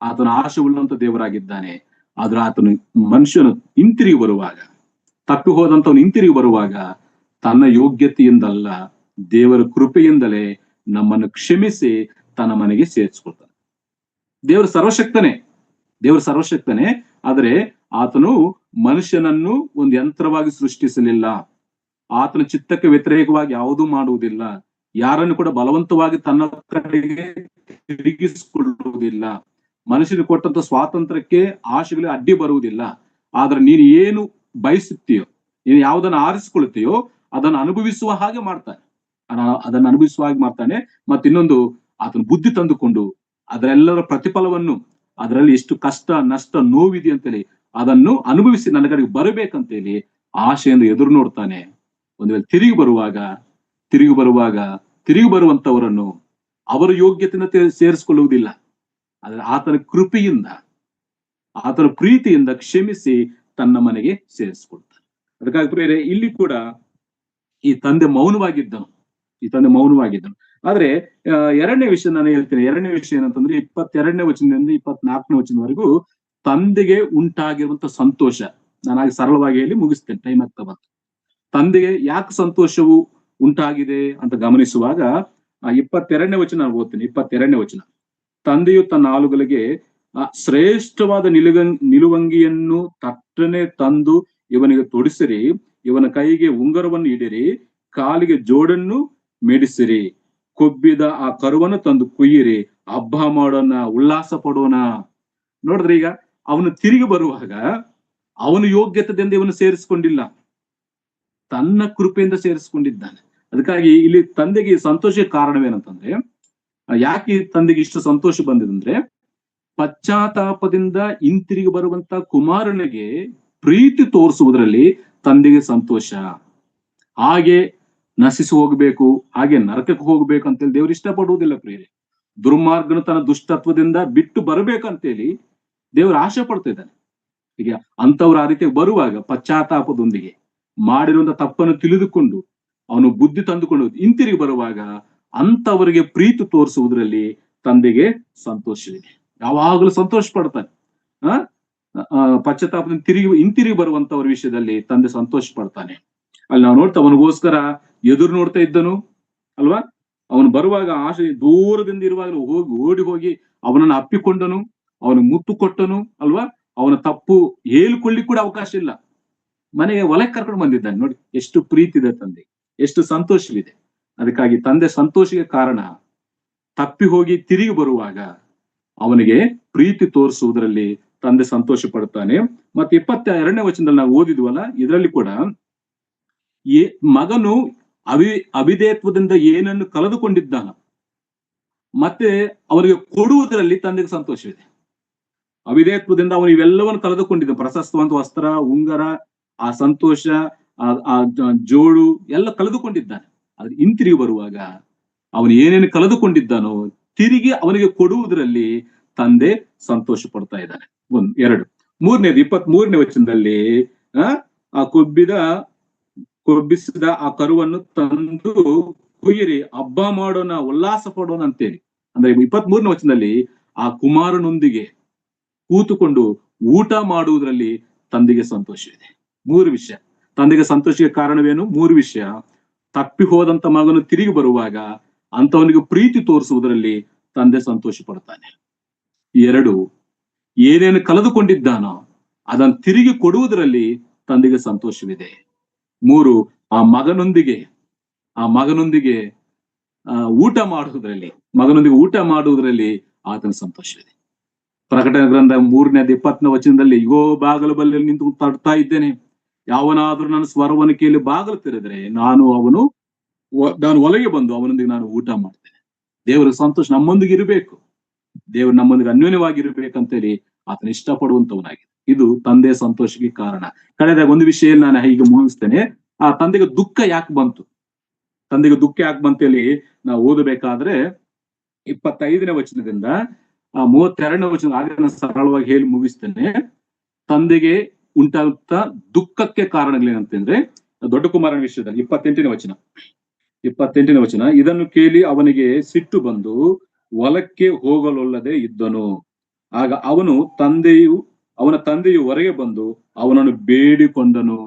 ಆತನ ಆಶೆ ಉಳ್ಳಂತ ದೇವರಾಗಿದ್ದಾನೆ. ಆದ್ರೆ ಆತನು ಮನುಷ್ಯನು ಹಿಂತಿರುಗಿ ಬರುವಾಗ, ತಪ್ಪಿ ಹೋದಂತವನು ಹಿಂತಿರುಗಿ ಬರುವಾಗ ತನ್ನ ಯೋಗ್ಯತೆಯಿಂದಲ್ಲ, ದೇವರ ಕೃಪೆಯಿಂದಲೇ ನಮ್ಮನ್ನು ಕ್ಷಮಿಸಿ ತನ್ನ ಮನೆಗೆ ಸೇರಿಸ್ಕೊಳ್ತಾನೆ. ದೇವರು ಸರ್ವಶಕ್ತನೇ, ಆದ್ರೆ ಆತನು ಮನುಷ್ಯನನ್ನು ಒಂದು ಯಂತ್ರವಾಗಿ ಸೃಷ್ಟಿಸಲಿಲ್ಲ. ಆತನ ಚಿತ್ತಕ್ಕೆ ವ್ಯತಿರೇಕವಾಗಿ ಯಾವುದೂ ಮಾಡುವುದಿಲ್ಲ, ಯಾರನ್ನು ಕೂಡ ಬಲವಂತವಾಗಿ ತನ್ನ ಕಡೆಗೆ ತಿರುಗಿಸಿಕೊಳ್ಳುವುದಿಲ್ಲ. ಮನುಷ್ಯನಿಗೆ ಕೊಟ್ಟಂತ ಸ್ವಾತಂತ್ರ್ಯಕ್ಕೆ, ಆಶೆಗಳಿಗೆ ಅಡ್ಡಿ ಬರುವುದಿಲ್ಲ. ಆದ್ರೆ ನೀನು ಏನು ಬಯಸುತ್ತೀಯೋ, ನೀನು ಯಾವುದನ್ನು ಆರಿಸಿಕೊಳ್ತೀಯೋ ಅದನ್ನು ಅನುಭವಿಸುವ ಹಾಗೆ ಮಾಡ್ತಾನೆ. ಮತ್ತೆ ಇನ್ನೊಂದು, ಆತನ ಬುದ್ಧಿ ತಂದುಕೊಂಡು ಅದರೆಲ್ಲರ ಪ್ರತಿಫಲವನ್ನು, ಅದರಲ್ಲಿ ಎಷ್ಟು ಕಷ್ಟ, ನಷ್ಟ, ನೋವಿದೆ ಅಂತೇಳಿ ಅದನ್ನು ಅನುಭವಿಸಿ ನನ್ನ ಕಡೆಗೆ ಬರಬೇಕಂತೇಳಿ ಆಶೆಯನ್ನು ಎದುರು ನೋಡ್ತಾನೆ. ಒಂದು ವೇಳೆ ತಿರುಗಿ ಬರುವಂತವರನ್ನು ಅವರ ಯೋಗ್ಯತೆಯನ್ನು ಸೇರಿಸಿಕೊಳ್ಳುವುದಿಲ್ಲ, ಆದ್ರೆ ಆತನ ಕೃಪೆಯಿಂದ, ಆತನ ಪ್ರೀತಿಯಿಂದ ಕ್ಷಮಿಸಿ ತನ್ನ ಮನೆಗೆ ಸೇರಿಸಿಕೊಳ್ತಾನೆ. ಅದಕ್ಕಾಗಿ ಪ್ರಿಯರೇ, ಇಲ್ಲಿ ಕೂಡ ಈ ತಂದೆ ಮೌನವಾಗಿದ್ದನು. ಆದ್ರೆ ಎರಡನೇ ವಿಷಯ ನಾನು ಹೇಳ್ತೇನೆ. ಎರಡನೇ ವಿಷಯ ಏನಂತಂದ್ರೆ 22ನೇ ವಚನದಿಂದ 24ನೇ ವಚನವರೆಗೂ ತಂದೆಗೆ ಉಂಟಾಗಿರುವಂತ ಸಂತೋಷ. ನಾನು ಸರಳವಾಗಿ ಹೇಳಿ ಮುಗಿಸ್ತೇನೆ, ಟೈಮ್ ಆಗ್ತಾ ಬಂತು. ತಂದೆಗೆ ಯಾಕೆ ಸಂತೋಷವು ಉಂಟಾಗಿದೆ ಅಂತ ಗಮನಿಸುವಾಗ 22ನೇ ವಚನ ನಾನು ಓದ್ತೀನಿ. 22ನೇ ವಚನ, ತಂದೆಯು ತನ್ನ ಆಳುಗಳಿಗೆ ಶ್ರೇಷ್ಠವಾದ ನಿಲುವಂಗಿಯನ್ನು ತಟ್ಟನೆ ತಂದು ಇವನಿಗೆ ತೊಡಿಸಿರಿ, ಇವನ ಕೈಗೆ ಉಂಗರವನ್ನು ಇಡಿರಿ, ಕಾಲಿಗೆ ಜೋಡನ್ನು ಮೆಡಿಸಿರಿ, ಕೊಬ್ಬಿದ ಆ ಕರುವನ್ನು ತಂದು ಕುಯ್ಯಿರಿ, ಹಬ್ಬ ಮಾಡೋಣ, ಉಲ್ಲಾಸ ಪಡೋಣ. ನೋಡಿದ್ರೆ ಈಗ ಅವನು ತಿರುಗಿ ಬರುವಾಗ ಅವನು ಯೋಗ್ಯತೆಯಿಂದ ಇವನು ಸೇರಿಸಿಕೊಂಡಿಲ್ಲ, ತನ್ನ ಕೃಪೆಯಿಂದ ಸೇರಿಸಿಕೊಂಡಿದ್ದಾನೆ. ಅದಕ್ಕಾಗಿ ಇಲ್ಲಿ ತಂದೆಗೆ ಸಂತೋಷಕ್ಕೆ ಕಾರಣವೇನಂತಂದ್ರೆ, ಯಾಕೆ ತಂದೆಗೆ ಇಷ್ಟು ಸಂತೋಷ ಬಂದಿದೆ, ಪಶ್ಚಾತ್ತಾಪದಿಂದ ಹಿಂತಿರುಗಿ ಬರುವಂತ ಕುಮಾರನಿಗೆ ಪ್ರೀತಿ ತೋರಿಸುವುದರಲ್ಲಿ ತಂದೆಗೆ ಸಂತೋಷ. ಹಾಗೆ ನಶಿಸಿ ಹೋಗ್ಬೇಕು, ಹಾಗೆ ನರಕಕ್ಕೆ ಹೋಗ್ಬೇಕು ಅಂತೇಳಿ ದೇವರು ಇಷ್ಟಪಡುವುದಿಲ್ಲ ಪ್ರಿಯರೇ. ದುರ್ಮಾರ್ಗನು ತನ್ನ ದುಷ್ಟತ್ವದಿಂದ ಬಿಟ್ಟು ಬರ್ಬೇಕಂತೇಳಿ ದೇವರು ಆಶೆ ಪಡ್ತಾ ಇದ್ದಾನೆ. ಈಗ ಅಂತವ್ರು ಆ ರೀತಿ ಬರುವಾಗ ಪಶ್ಚಾತ್ತಾಪದೊಂದಿಗೆ ಮಾಡಿರುವಂತ ತಪ್ಪನ್ನು ತಿಳಿದುಕೊಂಡು ಅವನು ಬುದ್ಧಿ ತಂದುಕೊಂಡು ಹಿಂತಿರುಗಿ ಬರುವಾಗ ಅಂತವರಿಗೆ ಪ್ರೀತಿ ತೋರಿಸುವುದರಲ್ಲಿ ತಂದೆಗೆ ಸಂತೋಷವಿದೆ. ಯಾವಾಗಲೂ ಸಂತೋಷ ಪಡ್ತಾನೆ. ಪಶ್ಚಾತ್ತಾಪದಿಂದ ಹಿಂತಿರುಗಿ ಬರುವಂತವ್ರ ವಿಷಯದಲ್ಲಿ ತಂದೆ ಸಂತೋಷ ಪಡ್ತಾನೆ. ಅಲ್ಲಿ ನಾವು ನೋಡ್ತಾ ಅವನಿಗೋಸ್ಕರ ಎದುರು ನೋಡ್ತಾ ಇದ್ದನು ಅಲ್ವಾ. ಅವನು ಬರುವಾಗ ಆಶೆ ದೂರದಿಂದ ಇರುವಾಗ ಓಡಿ ಹೋಗಿ ಅವನನ್ನು ಅಪ್ಪಿಕೊಂಡನು, ಅವನಿಗೆ ಮುತ್ತು ಕೊಟ್ಟನು ಅಲ್ವಾ. ಅವನ ತಪ್ಪು ಹೇಳ್ಕೊಳ್ಳಿ ಕೂಡ ಅವಕಾಶ ಇಲ್ಲ, ಮನೆಗೆ ಹೊಲಕ್ಕೆ ಕರ್ಕೊಂಡು ಬಂದಿದ್ದಾನೆ. ನೋಡಿ ಎಷ್ಟು ಪ್ರೀತಿ ಇದೆ ತಂದೆ, ಎಷ್ಟು ಸಂತೋಷವಿದೆ. ಅದಕ್ಕಾಗಿ ತಂದೆ ಸಂತೋಷಕ್ಕೆ ಕಾರಣ, ತಪ್ಪಿ ಹೋಗಿ ತಿರುಗಿ ಬರುವಾಗ ಅವನಿಗೆ ಪ್ರೀತಿ ತೋರಿಸುವುದರಲ್ಲಿ ತಂದೆ ಸಂತೋಷ ಪಡ್ತಾನೆ. ಮತ್ತೆ 22ನೇ ವಚನದಲ್ಲಿ ನಾವು ಓದಿದ್ವಲ್ಲ, ಇದರಲ್ಲಿ ಕೂಡ ಮಗನು ಅವಿಧೇಯತ್ವದಿಂದ ಏನನ್ನು ಕಳೆದುಕೊಂಡಿದ್ದಾನ, ಮತ್ತೆ ಅವನಿಗೆ ಕೊಡುವುದರಲ್ಲಿ ತಂದೆಗೆ ಸಂತೋಷವಿದೆ. ಅವಿಧೇಯತ್ವದಿಂದ ಅವನು ಇವೆಲ್ಲವನ್ನು ಕಳೆದುಕೊಂಡಿದ್ದ, ಪ್ರಶಸ್ತವಂತ ವಸ್ತ್ರ, ಉಂಗರ, ಆ ಸಂತೋಷ, ಜೋಳು ಎಲ್ಲ ಕಳೆದುಕೊಂಡಿದ್ದಾನೆ. ಆದ್ರೆ ಹಿಂತಿರುಗಿ ಬರುವಾಗ ಅವನು ಏನೇನು ಕಳೆದುಕೊಂಡಿದ್ದಾನೋ ತಿರುಗಿ ಅವನಿಗೆ ಕೊಡುವುದರಲ್ಲಿ ತಂದೆ ಸಂತೋಷ ಪಡ್ತಾ ಇದ್ದಾನೆ. ಎರಡು. ಮೂರನೇದು 23ನೇ ವಚನದಲ್ಲಿ ಆ ಕೊಬ್ಬಿಸಿದ ಆ ಕರುವನ್ನು ತಂದು ಕುಯ್ಯಿರಿ, ಹಬ್ಬ ಮಾಡೋಣ, ಉಲ್ಲಾಸ ಪಡೋಣ ಅಂತೇಳಿ. ಅಂದ್ರೆ 23ನೇ ವಚನದಲ್ಲಿ ಆ ಕುಮಾರನೊಂದಿಗೆ ಕೂತುಕೊಂಡು ಊಟ ಮಾಡುವುದರಲ್ಲಿ ತಂದೆಗೆ ಸಂತೋಷವಿದೆ. 3 ವಿಷಯ. ತಂದೆಗೆ ಸಂತೋಷಕ್ಕೆ ಕಾರಣವೇನು? 3 ವಿಷಯ. ತಪ್ಪಿ ಹೋದಂತ ಮಗನು ತಿರುಗಿ ಬರುವಾಗ ಅಂತವನಿಗೆ ಪ್ರೀತಿ ತೋರಿಸುವುದರಲ್ಲಿ ತಂದೆ ಸಂತೋಷ ಪಡ್ತಾನೆ. 2, ಏನೇನು ಕಳೆದುಕೊಂಡಿದ್ದಾನೋ ಅದನ್ನು ತಿರುಗಿ ಕೊಡುವುದರಲ್ಲಿ ತಂದೆಗೆ ಸಂತೋಷವಿದೆ. 3, ಆ ಮಗನೊಂದಿಗೆ ಊಟ ಮಾಡುವುದರಲ್ಲಿ ಆತನ ಸಂತೋಷವಿದೆ. ಪ್ರಕಟಣೆ ಗ್ರಂಥ 3ನೇ 20ನೇ ವಚನದಲ್ಲಿ, ಇಗೋ ಬಾಗಿಲು ಬಳಿಯಲ್ಲಿ ನಿಂತು ತಡ್ತಾ ಇದ್ದೇನೆ, ಯಾವನಾದ್ರೂ ನನ್ನ ಸ್ವರವನ್ನು ಕೇಳಿ ಬಾಗಿಲು ತೆರೆದರೆ ನಾನು ಒಳಗೆ ಬಂದು ಅವನೊಂದಿಗೆ ನಾನು ಊಟ ಮಾಡ್ತೇನೆ. ದೇವರ ಸಂತೋಷ ನಮ್ಮೊಂದಿಗೆ ಇರಬೇಕು, ದೇವರು ನಮ್ಮೊಂದಿಗೆ ಅನ್ಯೋನ್ಯವಾಗಿರ್ಬೇಕಂತೇಳಿ ಆತನ ಇಷ್ಟಪಡುವಂತವನಾಗಿದೆ. ಇದು ತಂದೆಯ ಸಂತೋಷಕ್ಕೆ ಕಾರಣ. ಕಳೆದಾಗ ಒಂದು ವಿಷಯ ನಾನು ಹೀಗೆ ಮುಗಿಸ್ತೇನೆ. ಆ ತಂದೆಗೆ ದುಃಖ ಯಾಕೆ ಬಂತು ಹೇಳಿ ನಾವು ಓದಬೇಕಾದ್ರೆ 25ನೇ ವಚನದಿಂದ 32ನೇ ವಚನ ಹಾಗೆ ಸರಳವಾಗಿ ಹೇಳಿ ಮುಗಿಸ್ತೇನೆ. ತಂದೆಗೆ ಉಂಟಾಗುತ್ತಾ ದುಃಖಕ್ಕೆ ಕಾರಣಗಳೇನಂತಂದ್ರೆ, ದೊಡ್ಡ ಕುಮಾರನ ವಿಷಯದಲ್ಲಿ 28ನೇ ವಚನ, ಇದನ್ನು ಕೇಳಿ ಅವನಿಗೆ ಸಿಟ್ಟು ಬಂದು ಹೊಲಕ್ಕೆ ಹೋಗಲೊಲ್ಲದೆ ಇದ್ದನು. ಆಗ ಅವನ ತಂದೆಯು ಹೊರಗೆ ಬಂದು ಅವನನ್ನು ಬೇಡಿಕೊಂಡನು.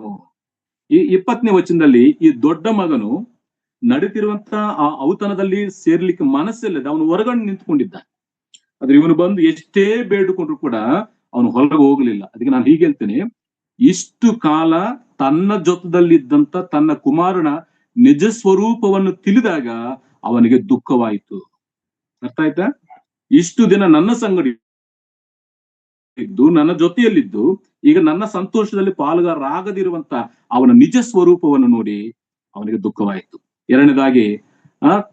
ಈ 20ನೇ ವಚನದಲ್ಲಿ ಈ ದೊಡ್ಡ ಮಗನು ನಡೀತಿರುವಂತ ಆ ಔತಣದಲ್ಲಿ ಸೇರ್ಲಿಕ್ಕೆ ಮನಸ್ಸಿಲ್ಲದೆ ಅವನು ಹೊರಗಡೆ ನಿಂತ್ಕೊಂಡಿದ್ದ. ಆದ್ರೆ ಇವನು ಬಂದು ಎಷ್ಟೇ ಬೇಡಿಕೊಂಡ್ರು ಕೂಡ ಅವನು ಹೊರಗೆ ಹೋಗ್ಲಿಲ್ಲ. ಅದಕ್ಕೆ ನಾನು ಹೀಗೆ ಹೇಳ್ತೇನೆ, ಇಷ್ಟು ಕಾಲ ತನ್ನ ಜೊತೆದಲ್ಲಿದ್ದಂತ ತನ್ನ ಕುಮಾರನ ನಿಜ ಸ್ವರೂಪವನ್ನು ತಿಳಿದಾಗ ಅವನಿಗೆ ದುಃಖವಾಯಿತು. ಅರ್ಥ ಆಯ್ತಾ? ಇಷ್ಟು ದಿನ ನನ್ನ ಸಂಗಡಿ ಇದ್ದು ನನ್ನ ಜೊತೆಯಲ್ಲಿದ್ದು ಈಗ ನನ್ನ ಸಂತೋಷದಲ್ಲಿ ಪಾಲುಗಾರರಾಗದಿರುವಂತ ಅವನ ನಿಜ ಸ್ವರೂಪವನ್ನು ನೋಡಿ ಅವನಿಗೆ ದುಃಖವಾಯಿತು. ಎರಡನೇದಾಗಿ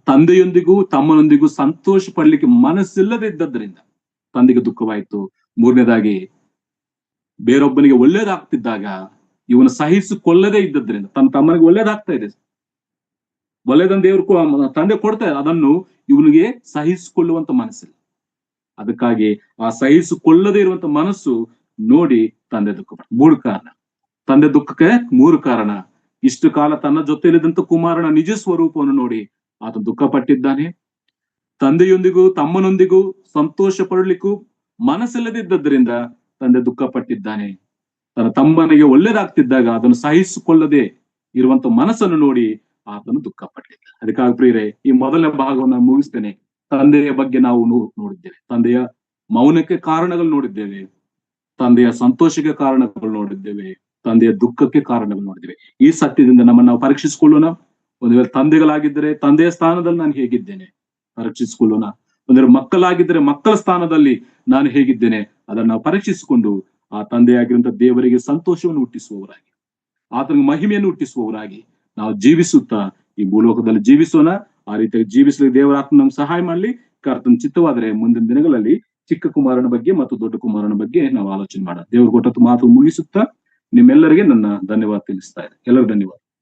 ತಂದೆಯೊಂದಿಗೂ ತಮ್ಮನೊಂದಿಗೂ ಸಂತೋಷ ಪಡ್ಲಿಕ್ಕೆ ಮನಸ್ಸಿಲ್ಲದೆ ಇದ್ದದ್ರಿಂದ ತಂದೆಗೆ ದುಃಖವಾಯಿತು. ಮೂರನೇದಾಗಿ ಬೇರೊಬ್ಬನಿಗೆ ಒಳ್ಳೇದಾಗ್ತಿದ್ದಾಗ ಇವನು ಸಹಿಸಿಕೊಳ್ಳದೆ ಇದ್ದದ್ರಿಂದ, ತನ್ನ ತಮ್ಮನಿಗೆ ಒಳ್ಳೇದಾಗ್ತಾ ಇದೆ, ಒಳ್ಳೇದನ್ನು ದೇವರು ತಂದೆ ಕೊಡ್ತಾ ಇದೆ, ಅದನ್ನು ಇವನಿಗೆ ಸಹಿಸಿಕೊಳ್ಳುವಂತ ಮನಸ್ಸಿಲ್ಲ. ಅದಕ್ಕಾಗಿ ಆ ಸಹಿಸಿಕೊಳ್ಳದೆ ಇರುವಂತ ಮನಸ್ಸು ನೋಡಿ ತಂದೆ ದುಃಖ. 3 ಕಾರಣ. ತಂದೆ ದುಃಖಕ್ಕೆ 3 ಕಾರಣ. ಇಷ್ಟು ಕಾಲ ತನ್ನ ಜೊತೆಯಲ್ಲಿದ್ದಂತ ಕುಮಾರನ ನಿಜ ಸ್ವರೂಪವನ್ನು ನೋಡಿ ಆತ ದುಃಖ ಪಟ್ಟಿದ್ದಾನೆ. ತಂದೆಯೊಂದಿಗೂ ತಮ್ಮನೊಂದಿಗೂ ಸಂತೋಷ ಪಡಲಿಕ್ಕೂ ಮನಸ್ಸಿಲ್ಲದಿದ್ದರಿಂದ ತಂದೆ ದುಃಖ ಪಟ್ಟಿದ್ದಾನೆ. ತನ್ನ ತಮ್ಮನಿಗೆ ಒಳ್ಳೇದಾಗ್ತಿದ್ದಾಗ ಅದನ್ನು ಸಹಿಸಿಕೊಳ್ಳದೆ ಇರುವಂತ ಮನಸ್ಸನ್ನು ನೋಡಿ ಆತನು ದುಃಖ ಪಟ್ಟಿದ್ದ. ಅದಕ್ಕಾಗಿ ಪ್ರಿಯರೇ, ಈ ಮೊದಲನೇ ಭಾಗವನ್ನು ಮುಗಿಸ್ತೇನೆ. ತಂದೆಯ ಬಗ್ಗೆ ನಾವು ನೋಡಿದ್ದೇವೆ, ತಂದೆಯ ಮೌನಕ್ಕೆ ಕಾರಣಗಳು ನೋಡಿದ್ದೇವೆ, ತಂದೆಯ ಸಂತೋಷಕ್ಕೆ ಕಾರಣಗಳು ನೋಡಿದ್ದೇವೆ, ತಂದೆಯ ದುಃಖಕ್ಕೆ ಕಾರಣಗಳು ನೋಡಿದ್ದೇವೆ. ಈ ಸತ್ಯದಿಂದ ನಮ್ಮನ್ನು ನಾವು ಪರೀಕ್ಷಿಸಿಕೊಳ್ಳೋಣ. ಒಂದು ವೇಳೆ ತಂದೆಗಳಾಗಿದ್ದರೆ ತಂದೆಯ ಸ್ಥಾನದಲ್ಲಿ ನಾನು ಹೇಗಿದ್ದೇನೆ ಪರೀಕ್ಷಿಸಿಕೊಳ್ಳೋಣ. ಒಂದು ವೇಳೆ ಮಕ್ಕಳಾಗಿದ್ದರೆ ಮಕ್ಕಳ ಸ್ಥಾನದಲ್ಲಿ ನಾನು ಹೇಗಿದ್ದೇನೆ ಅದನ್ನು ನಾವು ಪರೀಕ್ಷಿಸಿಕೊಂಡು ಆ ತಂದೆಯಾಗಿರುವಂತ ದೇವರಿಗೆ ಸಂತೋಷವನ್ನು ಹುಟ್ಟಿಸುವವರಾಗಿ, ಆತನಿಗೆ ಮಹಿಮೆಯನ್ನು ಹುಟ್ಟಿಸುವವರಾಗಿ ನಾವು ಜೀವಿಸುತ್ತಾ ಈ ಭೂಲೋಕದಲ್ಲಿ ಜೀವಿಸೋಣ. ಆ ರೀತಿಯಾಗಿ ಜೀವಿಸಲಿಕ್ಕೆ ದೇವರ ಆತ್ಮ ನಮ್ಗೆ ಸಹಾಯ ಮಾಡ್ಲಿ. ಕರ್ತನ ಚಿತ್ತವಾದರೆ ಮುಂದಿನ ದಿನಗಳಲ್ಲಿ ಚಿಕ್ಕ ಕುಮಾರನ ಬಗ್ಗೆ ಮತ್ತು ದೊಡ್ಡ ಕುಮಾರನ ಬಗ್ಗೆ ನಾವು ಆಲೋಚನೆ ಮಾಡೋಣ. ದೇವರು ಕೊಟ್ಟದ್ದು ಮಾತು ಮುಗಿಸುತ್ತಾ ನಿಮ್ಮೆಲ್ಲರಿಗೆ ನನ್ನ ಧನ್ಯವಾದ ತಿಳಿಸ್ತಾ ಇದೆ. ಎಲ್ಲರೂ ಧನ್ಯವಾದ.